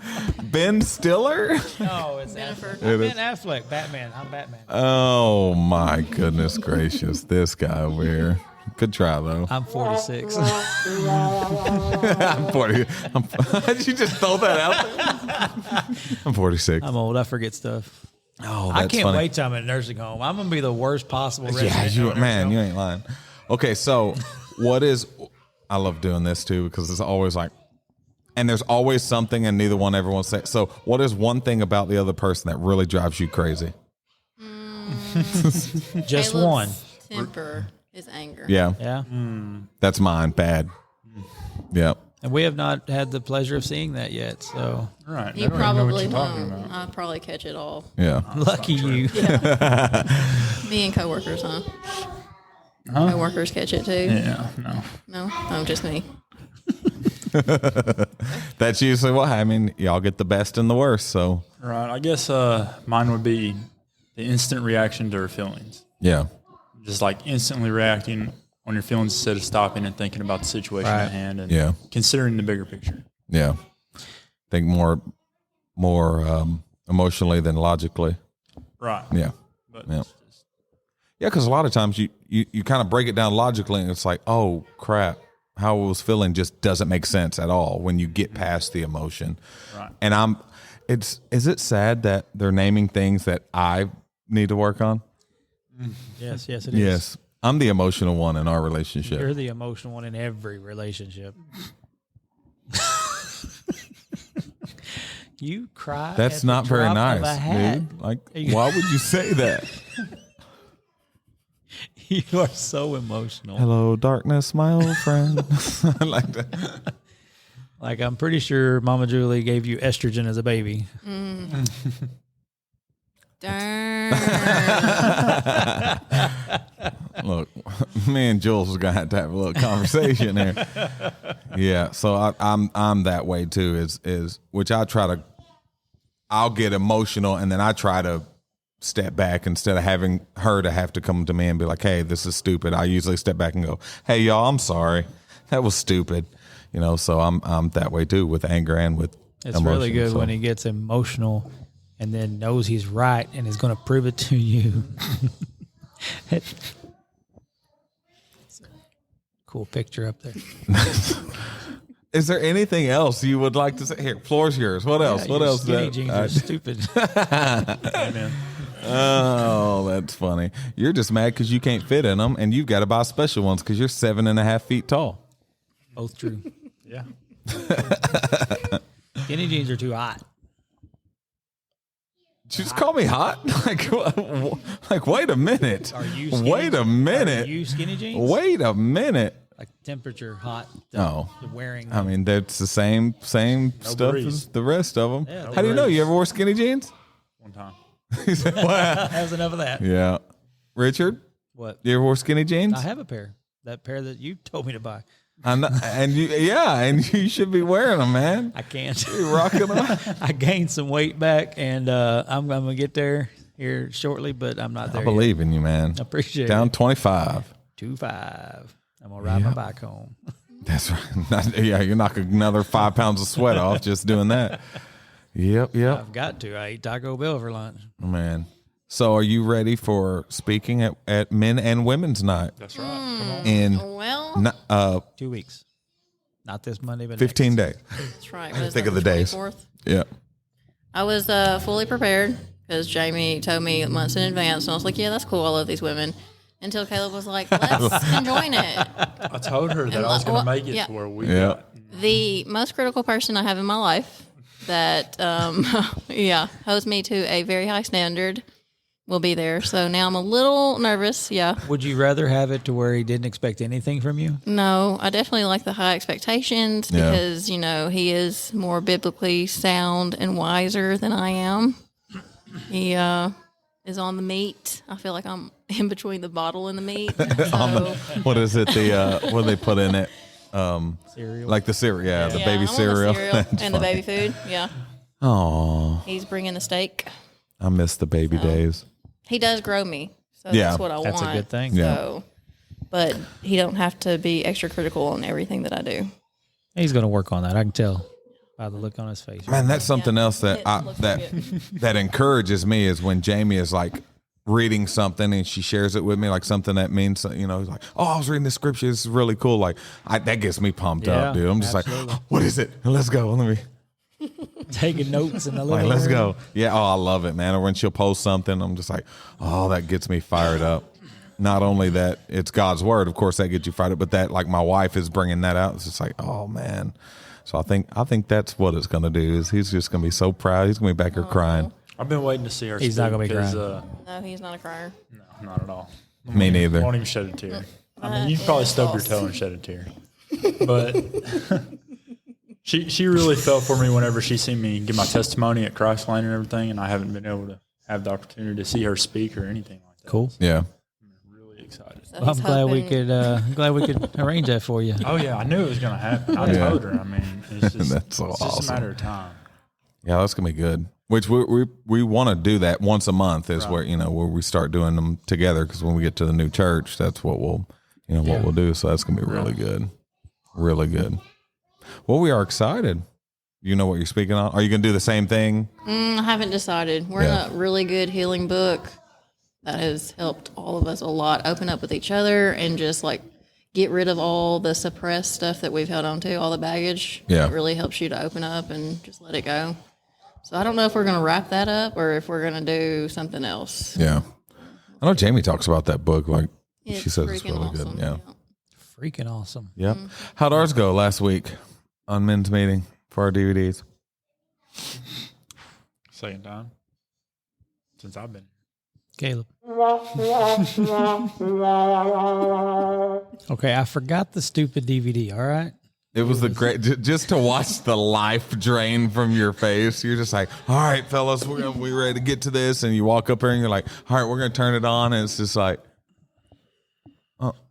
Speaker 1: Ben Stiller?
Speaker 2: No, it's
Speaker 3: Jennifer.
Speaker 2: I'm Ben Affleck. Batman. I'm Batman.
Speaker 1: Oh my goodness gracious! This guy over here. Good try though.
Speaker 2: I'm 46.
Speaker 1: I'm 40. Did you just throw that out there? I'm 46.
Speaker 2: I'm old. I forget stuff.
Speaker 1: Oh,
Speaker 2: I
Speaker 1: that's
Speaker 2: can't
Speaker 1: funny.
Speaker 2: wait till I'm in a nursing home. I'm gonna be the worst possible resident.
Speaker 1: Yeah,
Speaker 2: in a nursing home.
Speaker 1: you ain't lying. Okay, so I love doing this too, because it's always like, and there's always something and neither one ever wants to say. So what is one thing about the other person that really drives you crazy?
Speaker 2: Just
Speaker 3: Caleb's
Speaker 2: one.
Speaker 3: temper is anger.
Speaker 1: Yeah.
Speaker 2: Yeah.
Speaker 1: That's mine. Bad. Yep.
Speaker 2: And we have not had the pleasure of seeing that yet. So
Speaker 4: Right.
Speaker 3: You
Speaker 4: I don't even know what
Speaker 3: probably
Speaker 4: you're talking
Speaker 3: won't.
Speaker 4: about.
Speaker 3: I'll probably catch it all.
Speaker 1: Yeah.
Speaker 2: lucky you.
Speaker 3: Me and coworkers, huh? Coworkers catch it too.
Speaker 4: Yeah. No.
Speaker 3: No, just me.
Speaker 1: That's usually what I mean. Y'all get the best and the worst. So
Speaker 4: Right. I guess mine would be the instant reaction to her feelings.
Speaker 1: yeah.
Speaker 4: Just like instantly reacting on your feelings instead of stopping and thinking about the situation
Speaker 2: Right.
Speaker 4: at hand and
Speaker 1: Yeah.
Speaker 4: considering the bigger picture.
Speaker 1: Yeah. Think more emotionally than logically.
Speaker 4: Right.
Speaker 1: Yeah.
Speaker 4: But
Speaker 1: Yeah. Yeah, because a lot of times you kind of break it down logically and it's like, oh, crap, how I was feeling just doesn't make sense at all when you get past the emotion.
Speaker 4: Right.
Speaker 1: And is it sad that they're naming things that I need to work on?
Speaker 2: Yes, it is.
Speaker 1: Yes. I'm the emotional one in our relationship.
Speaker 2: You're the emotional one in every relationship. You cry.
Speaker 1: That's
Speaker 2: at the
Speaker 1: not very
Speaker 2: drop of a
Speaker 1: nice,
Speaker 2: hat.
Speaker 1: dude. Like, why would you say that?
Speaker 2: You are so emotional.
Speaker 1: Hello, darkness, my old friend. I like that.
Speaker 2: Like, I'm pretty sure Mama Julie gave you estrogen as a baby.
Speaker 3: Darn.
Speaker 1: Look, me and Jules was gonna have to have a little conversation here. Yeah, so I'm that way too. Is which I'll get emotional and then I try to step back instead of having her to have to come to me and be like, hey, this is stupid. I usually step back and go, hey, y'all, I'm sorry. That was stupid. So I'm that way too with anger and with
Speaker 2: It's
Speaker 1: emotion,
Speaker 2: really good
Speaker 1: so.
Speaker 2: when he gets emotional and then knows he's right and is going to prove it to you. Cool picture up there.
Speaker 1: Is there anything else you would like to say? Here, floor's yours. What else? What
Speaker 2: Your
Speaker 1: else?
Speaker 2: Skinny jeans are stupid.
Speaker 4: Amen.
Speaker 1: Oh, that's funny. You're just mad because you can't fit in them, and you've got to buy special ones because you're 7.5 feet tall.
Speaker 2: Both true.
Speaker 4: Yeah.
Speaker 2: Skinny jeans are too hot.
Speaker 1: Did you just call me hot? Like, wait a minute.
Speaker 2: Are you skinny
Speaker 1: Wait a minute.
Speaker 2: Are you skinny jeans?
Speaker 1: Wait a minute.
Speaker 2: Like temperature hot.
Speaker 1: No.
Speaker 2: Wearing.
Speaker 1: I mean, that's the same stuff
Speaker 4: breeze.
Speaker 1: as the rest of them.
Speaker 2: Yeah,
Speaker 1: How do you know? You ever wore skinny jeans?
Speaker 4: One time.
Speaker 1: He said, "Wow."
Speaker 2: That was enough of that.
Speaker 1: Yeah. Richard,
Speaker 2: What?
Speaker 1: you ever wore skinny jeans?
Speaker 2: I have a pair. That pair that you told me to buy.
Speaker 1: And you should be wearing them, man.
Speaker 2: I can't.
Speaker 1: You're rocking them.
Speaker 2: I gained some weight back, and I'm going to get there here shortly, but I'm not there
Speaker 1: I believe in you, man.
Speaker 2: yet. I appreciate
Speaker 1: Down
Speaker 2: it.
Speaker 1: 25.
Speaker 2: 2.5. I'm going to ride my bike home.
Speaker 1: That's right. You're knocking another 5 pounds of sweat off just doing that. Yep.
Speaker 2: I've got to. I eat Taco Bell for lunch.
Speaker 1: Man. So are you ready for speaking at Men and Women's Night?
Speaker 4: That's right. Come on.
Speaker 1: In
Speaker 3: Well,
Speaker 2: 2 weeks. Not this Monday, but
Speaker 1: 15
Speaker 2: next.
Speaker 1: days.
Speaker 3: that's right. What is
Speaker 1: Think
Speaker 3: that,
Speaker 1: of the days.
Speaker 3: 24th?
Speaker 1: Yeah.
Speaker 3: I was fully prepared because Jamie told me months in advance, and I was like, "Yeah, that's cool. I love these women." Until Caleb was like, "Let's conjoin it."
Speaker 4: I told her that I was going to make it to where we
Speaker 1: Yeah.
Speaker 4: got.
Speaker 3: The most critical person I have in my life that, holds me to a very high standard will be there. So now I'm a little nervous. Yeah.
Speaker 2: Would you rather have it to where he didn't expect anything from you?
Speaker 3: No, I definitely like the high expectations
Speaker 1: Yeah.
Speaker 3: because, he is more biblically sound and wiser than I am. He is on the meat. I feel like I'm in between the bottle and the meat. So,
Speaker 1: What is it? What do they put in it?
Speaker 2: Cereal.
Speaker 1: Like the cereal. Yeah, the
Speaker 3: yeah,
Speaker 1: baby
Speaker 3: I'm on
Speaker 1: cereal.
Speaker 3: the and the baby food. Yeah.
Speaker 1: Oh,
Speaker 3: He's bringing the steak.
Speaker 1: I miss the baby days.
Speaker 3: He does grow me. So
Speaker 1: Yeah.
Speaker 3: that's what I
Speaker 2: That's
Speaker 3: want.
Speaker 2: a good thing.
Speaker 1: Yeah.
Speaker 3: So, but he don't have to be extra critical on everything that I do.
Speaker 2: He's going to work on that. I can tell by the look on his face.
Speaker 1: Man, that's something else that
Speaker 3: It looks
Speaker 1: that
Speaker 3: good.
Speaker 1: that encourages me is when Jamie is like reading something and she shares it with me, like something that means, he's like, "Oh, I was reading this scripture. This is really cool." Like that gets me pumped
Speaker 2: Yeah,
Speaker 1: up, dude. I'm just
Speaker 2: absolutely.
Speaker 1: like, "What is it? Let's go. Let me
Speaker 2: Taking notes in the
Speaker 1: like,
Speaker 2: living
Speaker 1: let's
Speaker 2: room.
Speaker 1: go." Yeah. Oh, I love it, man. Or when she'll post something, I'm just like, "Oh, that gets me fired up." Not only that it's God's word, of course, that gets you fired up, but that like my wife is bringing that out. It's just like, oh man. So I think that's what it's going to do is he's just going to be so proud. He's going to be back here crying.
Speaker 4: I've been waiting to see her.
Speaker 2: He's not
Speaker 4: speak
Speaker 2: gonna be
Speaker 4: 'cause,
Speaker 3: No, he's not a crier.
Speaker 4: no, not at all.
Speaker 1: Me neither.
Speaker 4: Won't even shed a tear. I mean, you'd probably stub your toe and shed a tear. But she really felt for me whenever she seen me give my testimony at Christ Lane and everything, and I haven't been able to have the opportunity to see her speak or anything like that.
Speaker 2: Cool.
Speaker 1: Yeah.
Speaker 4: I'm really excited.
Speaker 3: So
Speaker 2: Well, I'm
Speaker 3: he's
Speaker 2: glad we
Speaker 3: hoping-
Speaker 2: could. Glad we could arrange that for you.
Speaker 4: Oh yeah, I knew it was going to happen. I
Speaker 1: Yeah.
Speaker 4: told her. I mean, it's just
Speaker 1: That's so
Speaker 4: it's just
Speaker 1: awesome.
Speaker 4: a matter of time.
Speaker 1: Yeah, that's gonna be good. Which we want to do that once a month is where where we start doing them together because when we get to the new church, that's what we'll what we'll do. So that's gonna be really good, really good. Well, we are excited. You know what you're speaking on? Are you gonna do the same thing?
Speaker 3: I haven't decided. We're
Speaker 1: Yeah.
Speaker 3: in a really good healing book that has helped all of us a lot open up with each other and just like get rid of all the suppressed stuff that we've held on to, all the baggage.
Speaker 1: Yeah.
Speaker 3: It really helps you to open up and just let it go. So I don't know if we're going to wrap that up or if we're going to do something else.
Speaker 1: Yeah, I know Jamie talks about that book. Like she
Speaker 3: It's
Speaker 1: says, it's
Speaker 3: freaking
Speaker 1: really
Speaker 3: awesome.
Speaker 1: good. Yeah.
Speaker 2: Freaking awesome.
Speaker 1: Yep. How'd ours go last week on men's meeting for our DVDs?
Speaker 4: Second time since I've been.
Speaker 2: Caleb. Okay, I forgot the stupid DVD. All right.
Speaker 1: It was the great just to watch the life drain from your face. You're just like, all right, fellas, we ready to get to this, and you walk up here and you're like, all right, we're gonna turn it on, and it's just like,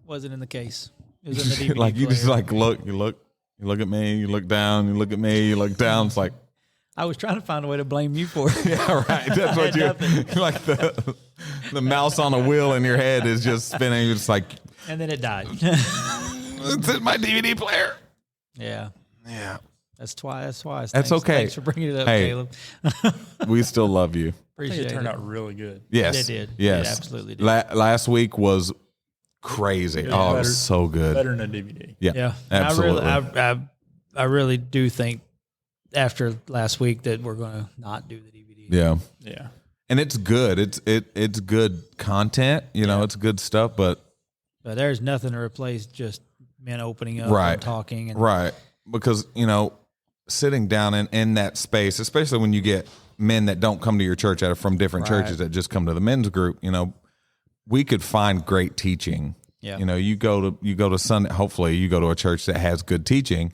Speaker 2: Wasn't in the case. It was in the DVD
Speaker 1: like you just
Speaker 2: player.
Speaker 1: like you look at me, you look down, you look at me, you look down. It's like,
Speaker 2: I was trying to find a way to blame you for it.
Speaker 1: Yeah, right. That's what you're like. The mouse on a wheel in your head is just spinning. You're just like,
Speaker 2: And then it died.
Speaker 1: it's in my DVD player.
Speaker 2: Yeah.
Speaker 1: Yeah.
Speaker 2: That's twice.
Speaker 1: That's okay.
Speaker 2: Thanks for bringing it up,
Speaker 1: Hey.
Speaker 2: Caleb.
Speaker 1: We still love you.
Speaker 4: I think
Speaker 2: Appreciate
Speaker 4: it turned
Speaker 2: it.
Speaker 4: out really good.
Speaker 1: Yes.
Speaker 2: It did.
Speaker 1: Yes.
Speaker 2: It absolutely did.
Speaker 1: Last week was crazy. It
Speaker 4: better-
Speaker 1: was so good.
Speaker 4: Better than a DVD.
Speaker 1: Yeah.
Speaker 2: Yeah.
Speaker 1: Absolutely.
Speaker 2: I really do think after last week that we're going to not do the DVD.
Speaker 1: Yeah.
Speaker 4: Yeah.
Speaker 1: And it's good. It's good content. You know, it's good stuff. But
Speaker 2: there's nothing to replace just men opening up
Speaker 1: Right.
Speaker 2: and talking. And
Speaker 1: right, because sitting down in that space, especially when you get men that don't come to your church from different
Speaker 2: Right.
Speaker 1: churches that just come to the men's group, we could find great teaching.
Speaker 2: Yeah.
Speaker 1: You go to Sunday. Hopefully, you go to a church that has good teaching.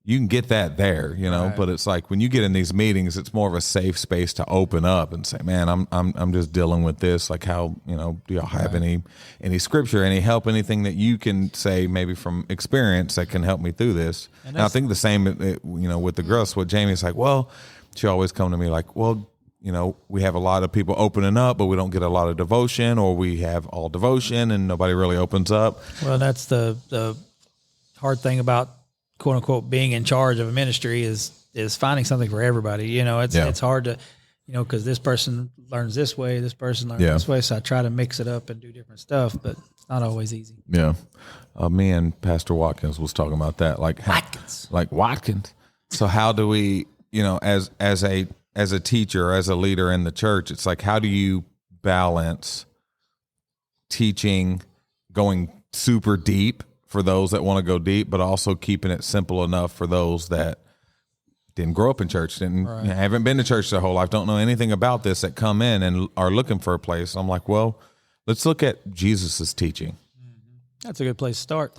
Speaker 1: You can get that there,
Speaker 2: Right.
Speaker 1: But it's like when you get in these meetings, it's more of a safe space to open up and say, "Man, I'm just dealing with this. Like, how do y'all have any scripture, any help, anything that you can say maybe from experience that can help me through this?" And I think the same, with the girls. What Jamie's like, well, she always come to me like, well, we have a lot of people opening up, but we don't get a lot of devotion, or we have all devotion and nobody really opens up.
Speaker 2: Well, that's the hard thing about quote unquote being in charge of a ministry is finding something for everybody. It's hard to, because this person learns this way, this person learns this way. So I try to mix it up and do different stuff, but it's not always easy.
Speaker 1: Yeah. Me and Pastor Watkins was talking about that. Watkins. So how do we, as a teacher, as a leader in the church, it's like, how do you balance teaching, going super deep for those that want to go deep, but also keeping it simple enough for those that didn't grow up in church, haven't been to church their whole life, don't know anything about this, that come in and are looking for a place. I'm like, well, let's look at Jesus's teaching.
Speaker 2: That's a good place to start.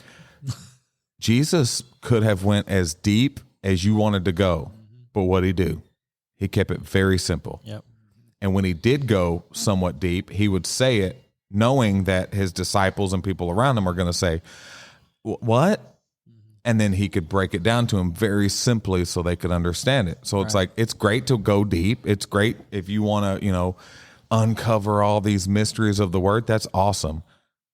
Speaker 1: Jesus could have went as deep as you wanted to go, but what'd he do? He kept it very simple.
Speaker 2: Yep.
Speaker 1: And when he did go somewhat deep, he would say it knowing that his disciples and people around him are going to say, what? And then he could break it down to them very simply so they could understand it. So it's like, it's great to go deep. It's great if you want to, uncover all these mysteries of the word. That's awesome.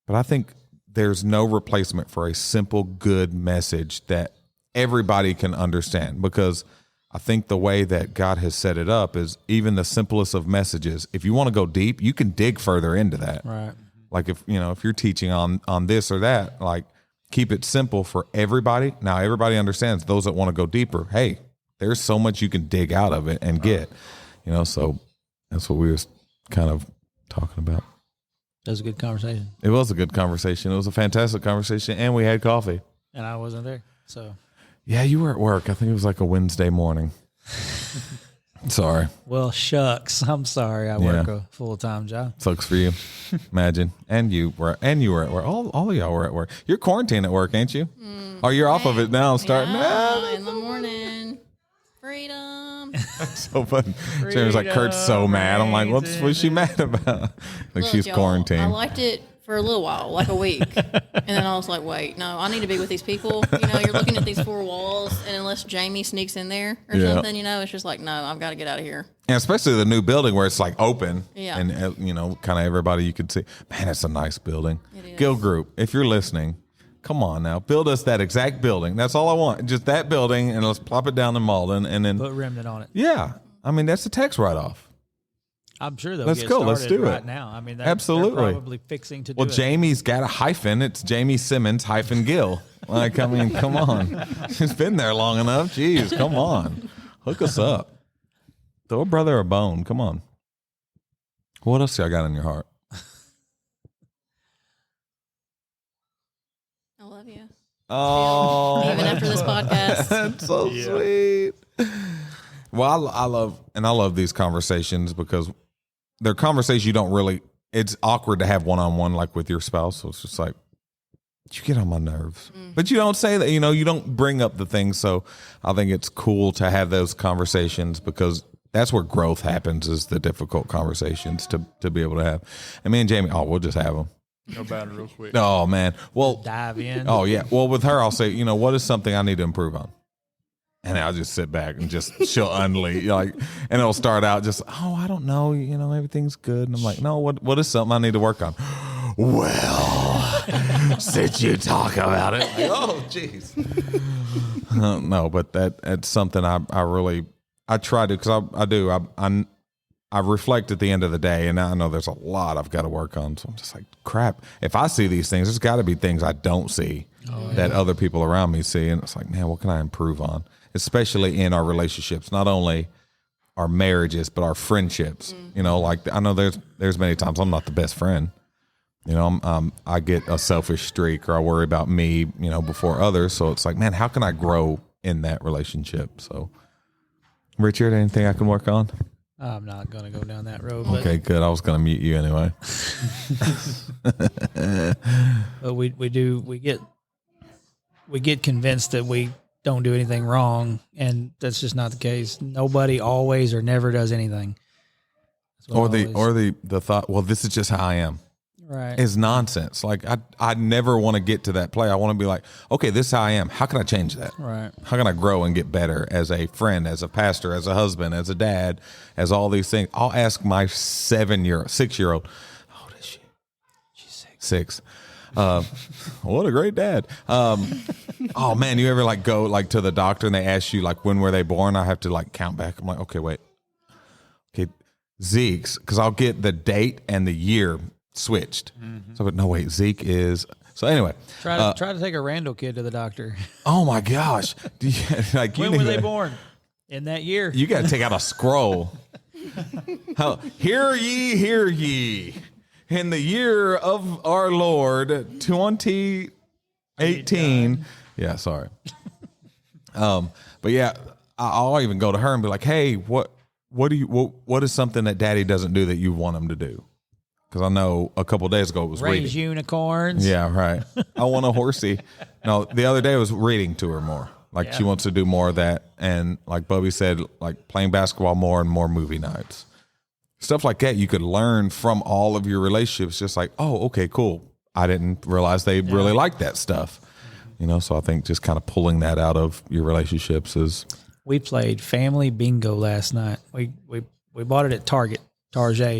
Speaker 1: But I think there's no replacement for a simple, good message that everybody can understand, because I think the way that God has set it up is even the simplest of messages. If you want to go deep, you can dig further into that.
Speaker 2: Right.
Speaker 1: Like if you're teaching on this or that, like, keep it simple for everybody. Now, everybody understands. Those that want to go deeper, hey, there's so much you can dig out of it and get, so that's what we were kind of talking about.
Speaker 2: That was a good conversation.
Speaker 1: It was a good conversation. It was a fantastic conversation, and we had coffee.
Speaker 2: And I wasn't there. So,
Speaker 1: yeah, you were at work. I think it was like a Wednesday morning. Sorry.
Speaker 2: well, shucks. I'm sorry. I work a full-time job.
Speaker 1: Sucks for you. Imagine. And you were at work. All of y'all were at work. You're quarantined at work, ain't you? Oh, you're off of it now. Starting
Speaker 3: in the morning. Freedom.
Speaker 1: so funny. Jamie's like, Kurt's so mad. I'm like, what's she mad about? Like, she's
Speaker 3: y'all,
Speaker 1: quarantined.
Speaker 3: I liked it for a little while, like a week. And then I was like, wait, no, I need to be with these people. You're looking at these four walls, and unless Jamie sneaks in there or something, it's just like, no, I've got to get out of here.
Speaker 1: And especially the new building where it's like open.
Speaker 3: Yeah.
Speaker 1: And, kind of everybody you can see. Man, it's a nice building.
Speaker 3: It is.
Speaker 1: Guild Group, if you're listening, come on now. Build us that exact building. That's all I want. Just that building, and let's plop it down in Malden. And then,
Speaker 2: Put remnant on it.
Speaker 1: yeah. I mean, that's a tax write-off.
Speaker 2: I'm sure they'll
Speaker 1: Let's
Speaker 2: get
Speaker 1: go.
Speaker 2: started
Speaker 1: Let's do it.
Speaker 2: right now. I mean, they're
Speaker 1: Absolutely.
Speaker 2: probably fixing to do
Speaker 1: Well,
Speaker 2: it.
Speaker 1: Jamie's got a hyphen. It's Jamie Simmons hyphen Gill. Like, I mean, come on. She's been there long enough. Jeez, come on. Hook us up. Throw a brother a bone. Come on. What else y'all got in your heart?
Speaker 3: I love you.
Speaker 1: Oh,
Speaker 3: Even after this podcast.
Speaker 1: that's so sweet. Well, I love these conversations because they're conversations you don't really, it's awkward to have one-on-one like with your spouse. So it's just like, you get on my nerves. But you don't say that, you don't bring up the things. So I think it's cool to have those conversations because that's where growth happens, is the difficult conversations to be able to have. And me and Jamie, we'll just have them.
Speaker 4: Go about it real quick.
Speaker 1: Oh, man. Well,
Speaker 2: Dive in.
Speaker 1: oh, yeah. Well, with her, I'll say, what is something I need to improve on?
Speaker 6: And I'll just sit back and she'll unleash, like, and it'll start out just, oh, I don't know, everything's good. And I'm like, no, what is something I need to work on? Well, since you talk about it, like, oh, jeez. No, but that's something I try to, because I do. I reflect at the end of the day, and I know there's a lot I've got to work on. So I'm just like, crap. If I see these things, there's got to be things I don't see that other people around me see. And it's like, man, what can I improve on? Especially in our relationships, not only our marriages, but our friendships. Like I know there's many times I'm not the best friend. I get a selfish streak, or I worry about me, before others. So it's like, man, how can I grow in that relationship? So, Richard, anything I can work on?
Speaker 2: I'm not going to go down that road.
Speaker 6: Okay, good. I was going to mute you anyway.
Speaker 2: But we get convinced that we don't do anything wrong, and that's just not the case. Nobody always or never does anything.
Speaker 6: Or the thought, well, this is just how I am.
Speaker 2: Right.
Speaker 6: Is nonsense. Like I never want to get to that play. I want to be like, okay, this is how I am. How can I change that?
Speaker 2: Right.
Speaker 6: How can I grow and get better as a friend, as a pastor, as a husband, as a dad, as all these things? I'll ask my 6-year-old. How old is she? She's 6. What a great dad. Oh man, you ever like go like to the doctor and they ask you like, when were they born? I have to like count back. I'm like, okay, wait. Okay, Zeke's, because I'll get the date and the year switched. So, but no, wait, Zeke is. So anyway,
Speaker 2: try to take a Randall kid to the doctor.
Speaker 6: Oh my gosh.
Speaker 2: When were they born? In that year.
Speaker 6: You got to take out a scroll. Hear ye. In the year of our Lord 2018. Yeah, sorry. But yeah, I'll even go to her and be like, hey, what is something that Daddy doesn't do that you want him to do? Because I know a couple of days ago it was
Speaker 2: raise
Speaker 6: reading.
Speaker 2: Unicorns.
Speaker 6: Yeah, right. I want a horsey. No, the other day it was reading to her more. Like she wants to do more of that. And like Bubby said, like playing basketball more and more movie nights. Stuff like that you could learn from all of your relationships. Just like, oh, okay, cool. I didn't realize they really like that stuff. So I think just kind of pulling that out of your relationships is.
Speaker 2: We played family bingo last night. We bought it at Target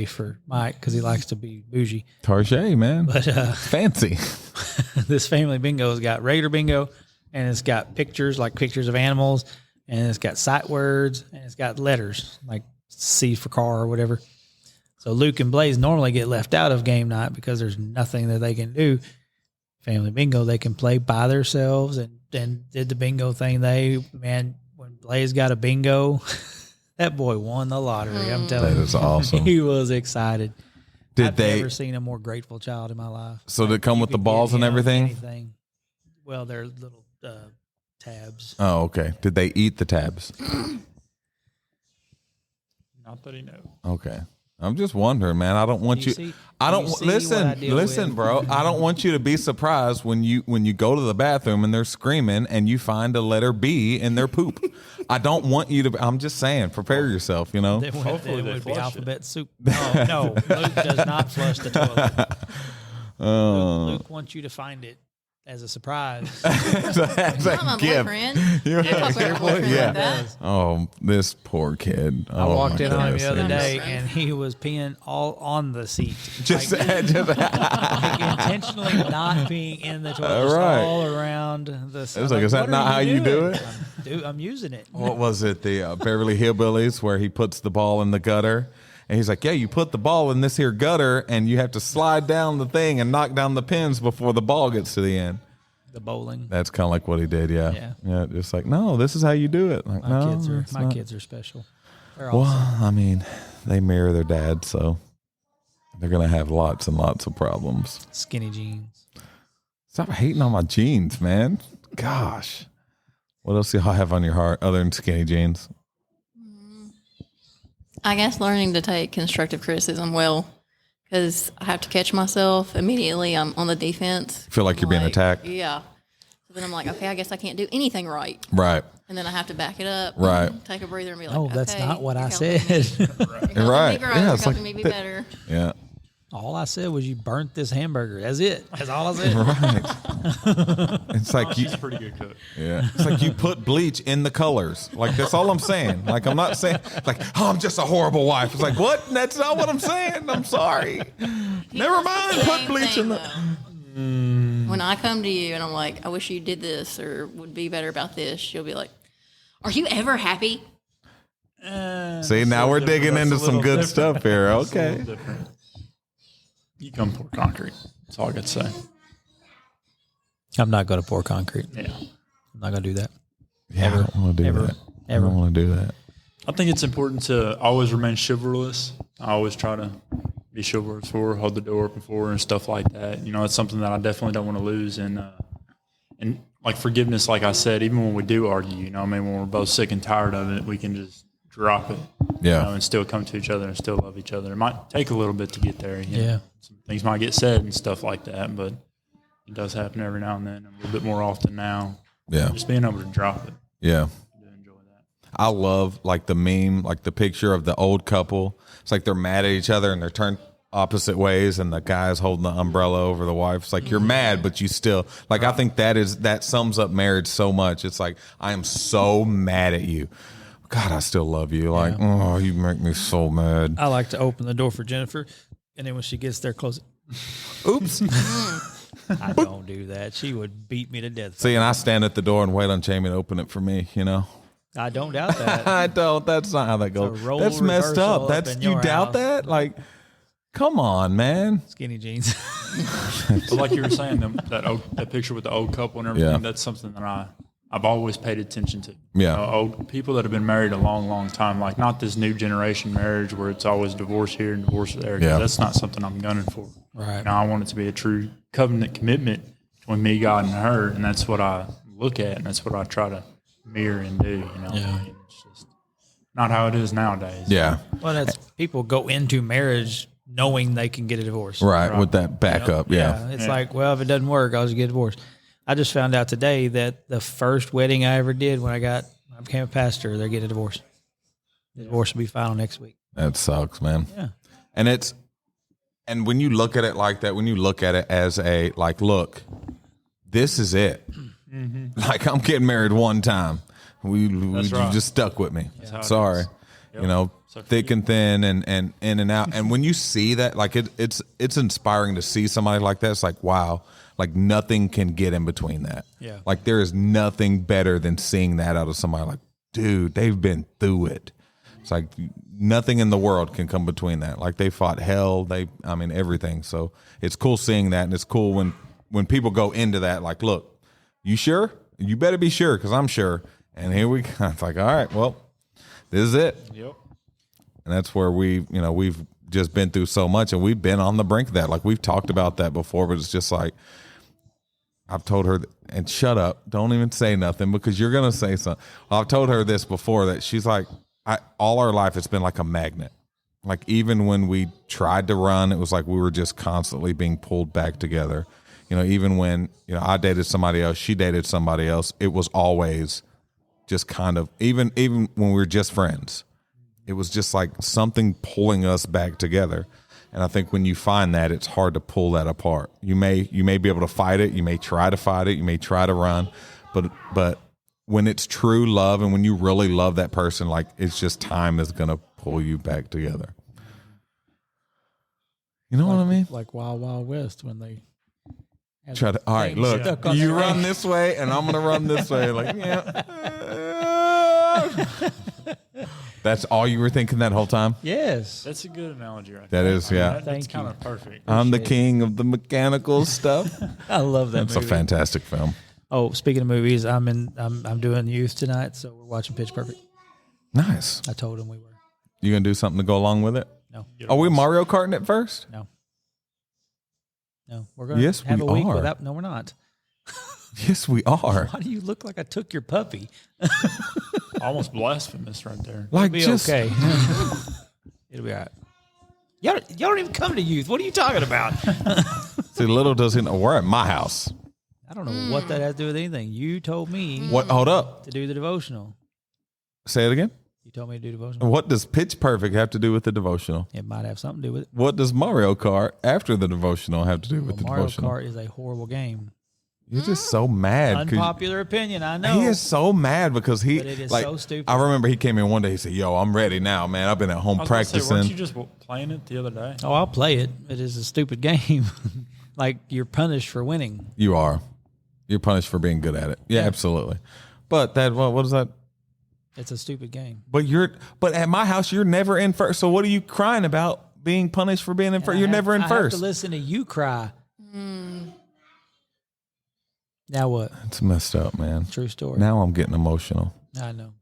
Speaker 2: for Mike because he likes to be bougie.
Speaker 6: Target, man.
Speaker 2: But
Speaker 6: fancy.
Speaker 2: This family bingo has got regular bingo, and it's got pictures of animals, and it's got sight words, and it's got letters like C for car or whatever. So Luke and Blaze normally get left out of game night because there's nothing that they can do. Family bingo, they can play by themselves, and did the bingo thing. When Blaze got a bingo, that boy won the lottery. I'm telling you.
Speaker 6: That is awesome.
Speaker 2: He was excited. I've
Speaker 6: they
Speaker 2: never seen a more grateful child in my life.
Speaker 6: So did it come with the balls and everything?
Speaker 2: Anything. Well, they're little tabs.
Speaker 6: Oh, okay. Did they eat the tabs?
Speaker 4: Not that he knows.
Speaker 6: Okay. I'm just wondering, man. I don't want you. I don't listen, bro. I don't want you to be surprised when you go to the bathroom and they're screaming and you find a letter B in their poop. I don't want you to. I'm just saying, prepare yourself.
Speaker 4: Hopefully
Speaker 2: it would be
Speaker 4: flush
Speaker 2: alphabet soup. No, Luke does not flush the toilet. Luke wants you to find it as a surprise.
Speaker 6: As
Speaker 3: Not my
Speaker 6: gift.
Speaker 3: boyfriend. Don't talk about my boyfriend like that.
Speaker 6: Oh, this poor kid.
Speaker 2: I walked in on him the other
Speaker 3: goodness.
Speaker 2: day, and he was peeing all on the seat.
Speaker 6: Just
Speaker 2: Intentionally not being in the toilet, just
Speaker 6: Right.
Speaker 2: all around the seat.
Speaker 6: It was like, is that
Speaker 2: "What
Speaker 6: not
Speaker 2: are
Speaker 6: how you do
Speaker 2: doing?"
Speaker 6: it?
Speaker 2: I'm using it.
Speaker 6: What was it? The Beverly Hillbillies where he puts the ball in the gutter. And he's like, yeah, you put the ball in this here gutter and you have to slide down the thing and knock down the pins before the ball gets to the end.
Speaker 2: The bowling.
Speaker 6: That's kind of like what he did,
Speaker 2: Yeah.
Speaker 6: Yeah, just like, no, this is how you do it. Like,
Speaker 2: My
Speaker 6: no,
Speaker 2: kids are special. They're
Speaker 6: Well,
Speaker 2: awesome.
Speaker 6: I mean, they mirror their dad, so they're going to have lots and lots of problems.
Speaker 2: Skinny jeans.
Speaker 6: Stop hating on my jeans, man. Gosh. What else do y'all have on your heart other than skinny jeans?
Speaker 3: I guess learning to take constructive criticism well, because I have to catch myself immediately. I'm on the defense.
Speaker 6: Feel like you're being attacked?
Speaker 3: Yeah. So then I'm like, okay, I guess I can't do anything right.
Speaker 6: Right.
Speaker 3: And then I have to back it up.
Speaker 6: Right.
Speaker 3: Take a breather and be like,
Speaker 2: Oh, that's
Speaker 3: okay,
Speaker 2: not what
Speaker 3: you're
Speaker 2: I
Speaker 3: helping
Speaker 2: said.
Speaker 3: me. You're helping
Speaker 6: Right.
Speaker 3: me grow.
Speaker 6: Yeah,
Speaker 3: You're
Speaker 6: it's
Speaker 3: helping
Speaker 6: like
Speaker 3: me be better.
Speaker 6: Yeah.
Speaker 2: All I said was you burnt this hamburger. That's it. That's all I said.
Speaker 6: Right. It's like you.
Speaker 4: She's a pretty good cook.
Speaker 6: Yeah. It's like you put bleach in the colors. Like, that's all I'm saying. Like, I'm not saying, like, oh, I'm just a horrible wife. It's like, what? That's not what I'm saying. I'm sorry. Never mind. Put bleach in the.
Speaker 3: When I come to you and I'm like, I wish you did this or would be better about this, you'll be like, are you ever happy?
Speaker 6: See, now we're digging into some good stuff here.
Speaker 4: It's a
Speaker 6: Okay.
Speaker 4: little different. You come pour concrete. That's all I got to say.
Speaker 2: I'm not going to pour concrete.
Speaker 4: Yeah.
Speaker 2: I'm not going to do that.
Speaker 6: Yeah, I don't want to do
Speaker 2: Ever.
Speaker 6: that. I
Speaker 2: Ever.
Speaker 6: don't want to do that.
Speaker 4: I think it's important to always remain chivalrous. I always try to be chivalrous for her, hold the door open for her, and stuff like that. You know, it's something that I definitely don't want to lose. And like forgiveness, like I said, even when we do argue, you know, I mean, when we're both sick and tired of it, we can just drop it,
Speaker 6: Yeah.
Speaker 4: you know, and still come to each other and still love each other. It might take a little bit to get there. You know?
Speaker 2: Yeah.
Speaker 4: Some things might get said and stuff like that, but it does happen every now and then, and a little bit more often now.
Speaker 6: Yeah.
Speaker 4: Just being able to drop it.
Speaker 6: Yeah.
Speaker 4: I do enjoy that.
Speaker 6: I love like the meme, like the picture of the old couple. It's like they're mad at each other and they're turned opposite ways, and the guy's holding the umbrella over the wife. It's like you're mad, but you still like. I think that sums up marriage so much. It's like I am so mad at you. God, I still love you. Like, oh, you make me so mad.
Speaker 2: I like to open the door for Jennifer, and then when she gets there, close it.
Speaker 6: Oops.
Speaker 2: I don't do that. She would beat me to death.
Speaker 6: See, and I stand at the door and wait on Jamie to open it for me. You know.
Speaker 2: I don't doubt that.
Speaker 6: I don't. That's not how that goes.
Speaker 2: role
Speaker 6: That's messed
Speaker 2: reversal
Speaker 6: up.
Speaker 2: up
Speaker 6: That's
Speaker 2: in
Speaker 6: you
Speaker 2: your
Speaker 6: doubt
Speaker 2: house.
Speaker 6: that? Like, come on, man.
Speaker 2: Skinny jeans.
Speaker 4: But like you were saying, that picture with the old couple and everything,
Speaker 6: Yeah.
Speaker 4: that's something that I've always paid attention to.
Speaker 6: Yeah.
Speaker 4: You know, old people that have been married a long, long time, like not this new generation marriage where it's always divorce here and divorce there. 'Cause
Speaker 6: Yeah.
Speaker 4: That's not something I'm gunning for.
Speaker 2: Right.
Speaker 4: You know, I want it to be a true covenant commitment between me, God, and her, and that's what I look at, and that's what I try to mirror and do. You know,
Speaker 2: Yeah.
Speaker 4: And it's just not how it is nowadays.
Speaker 6: Yeah.
Speaker 2: Well, that's people go into marriage knowing they can get a divorce.
Speaker 6: Right. With that backup. Yeah.
Speaker 2: It's like, well, if it doesn't work, I'll just get divorced. I just found out today that the first wedding I ever did when I became a pastor, they're getting a divorce. The divorce will be final next week.
Speaker 6: That sucks, man.
Speaker 2: Yeah.
Speaker 6: And when you look at it like that, when you look at it as a, like, look, this is it. Like, I'm getting married one time. You
Speaker 4: right.
Speaker 6: just stuck with me.
Speaker 4: how it
Speaker 6: Sorry.
Speaker 4: is. Yep.
Speaker 6: You know,
Speaker 4: Suck for
Speaker 6: thick
Speaker 4: you.
Speaker 6: and thin and in and out. And when you see that, like, it's inspiring to see somebody like that. It's like, wow, like nothing can get in between that.
Speaker 2: Yeah.
Speaker 6: Like, there is nothing better than seeing that out of somebody. Like, dude, they've been through it. It's like nothing in the world can come between that. Like, they fought hell. Everything. So it's cool seeing that. And it's cool when people go into that, like, look, you sure? You better be sure, because I'm sure. And here we go. It's like, all right, well, this is it.
Speaker 4: Yep.
Speaker 6: And that's where we've just been through so much, and we've been on the brink of that. Like, we've talked about that before, but it's just like, I've told her, and shut up, don't even say nothing, because you're going to say something. I've told her this before, that she's like, all our life, it's been like a magnet. Like, even when we tried to run, it was like we were just constantly being pulled back together. You know, even when, I dated somebody else, she dated somebody else, it was always just kind of, even when we were just friends, it was just like something pulling us back together. And I think when you find that, it's hard to pull that apart. You may be able to fight it. You may try to fight it. You may try to run, but when it's true love and when you really love that person, like, it's just time is going to pull you back together. You know what I mean?
Speaker 2: Like Wild Wild West when they had
Speaker 6: Try to, all right,
Speaker 2: thing
Speaker 6: look,
Speaker 2: stuck on
Speaker 6: you
Speaker 2: their
Speaker 6: run
Speaker 2: leg.
Speaker 6: this way and I'm going to run this way. Like, yeah. That's all you were thinking that whole time?
Speaker 2: Yes.
Speaker 4: That's a good analogy, right
Speaker 6: That
Speaker 4: there.
Speaker 6: is, yeah.
Speaker 4: That's
Speaker 2: Thank
Speaker 4: kind
Speaker 2: you.
Speaker 4: of perfect.
Speaker 6: I'm the king of the mechanical stuff.
Speaker 2: I love that
Speaker 6: It's a
Speaker 2: movie.
Speaker 6: fantastic film.
Speaker 2: Oh, speaking of movies, I'm doing youth tonight, so we're watching Pitch Perfect.
Speaker 6: Nice.
Speaker 2: I told him we were.
Speaker 6: You going to do something to go along with it?
Speaker 2: No.
Speaker 6: Are we Mario Karting it first?
Speaker 2: No. No. We're going to
Speaker 6: Yes,
Speaker 2: have
Speaker 6: we
Speaker 2: a week
Speaker 6: are.
Speaker 2: without. No, we're not.
Speaker 6: Yes, we are.
Speaker 2: Why do you look like I took your puppy?
Speaker 4: Almost blasphemous right there.
Speaker 6: Like,
Speaker 2: It'll be
Speaker 6: just
Speaker 2: okay. It'll be all right. Y'all don't even come to youth. What are you talking about?
Speaker 6: see, little does he know. We're at my house.
Speaker 2: I don't know what that has to do with anything. You told me
Speaker 6: What? Hold up.
Speaker 2: to do the devotional.
Speaker 6: Say it again.
Speaker 2: You told me to do devotional.
Speaker 6: What does Pitch Perfect have to do with the devotional?
Speaker 2: It might have something to do with it.
Speaker 6: What does Mario Kart after the devotional have to do with the
Speaker 2: Mario
Speaker 6: devotional?
Speaker 2: Kart is a horrible game.
Speaker 6: You're just so mad.
Speaker 2: Unpopular opinion, I know.
Speaker 6: He is so mad because
Speaker 2: But it is
Speaker 6: like,
Speaker 2: so stupid.
Speaker 6: I remember he came in one day. He said, "Yo, I'm ready now, man. I've been at home
Speaker 4: I was gonna say,
Speaker 6: practicing."
Speaker 4: weren't you just playing it the other day?
Speaker 2: Oh, I'll play it. It is a stupid game. Like you're punished for winning.
Speaker 6: You are. You're punished for being good at it. Yeah, absolutely. But that what is that?
Speaker 2: It's a stupid game.
Speaker 6: But at my house, you're never in first. So what are you crying about being punished for being in first? You're never in
Speaker 2: I
Speaker 6: first.
Speaker 2: have to listen to you cry. Now what?
Speaker 6: It's messed up, man.
Speaker 2: True story.
Speaker 6: Now I'm getting emotional.
Speaker 2: I know.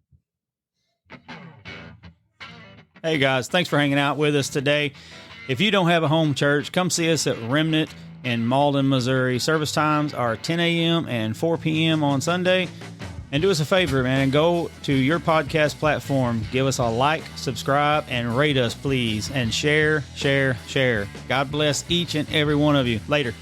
Speaker 2: Hey guys, thanks for hanging out with us today. If you don't have a home church, come see us at Remnant in Malden, Missouri. Service times are 10 a.m. and 4 p.m. on Sunday. And do us a favor, man, and go to your podcast platform. Give us a like, subscribe, and rate us, please. And share. God bless each and every one of you. Later.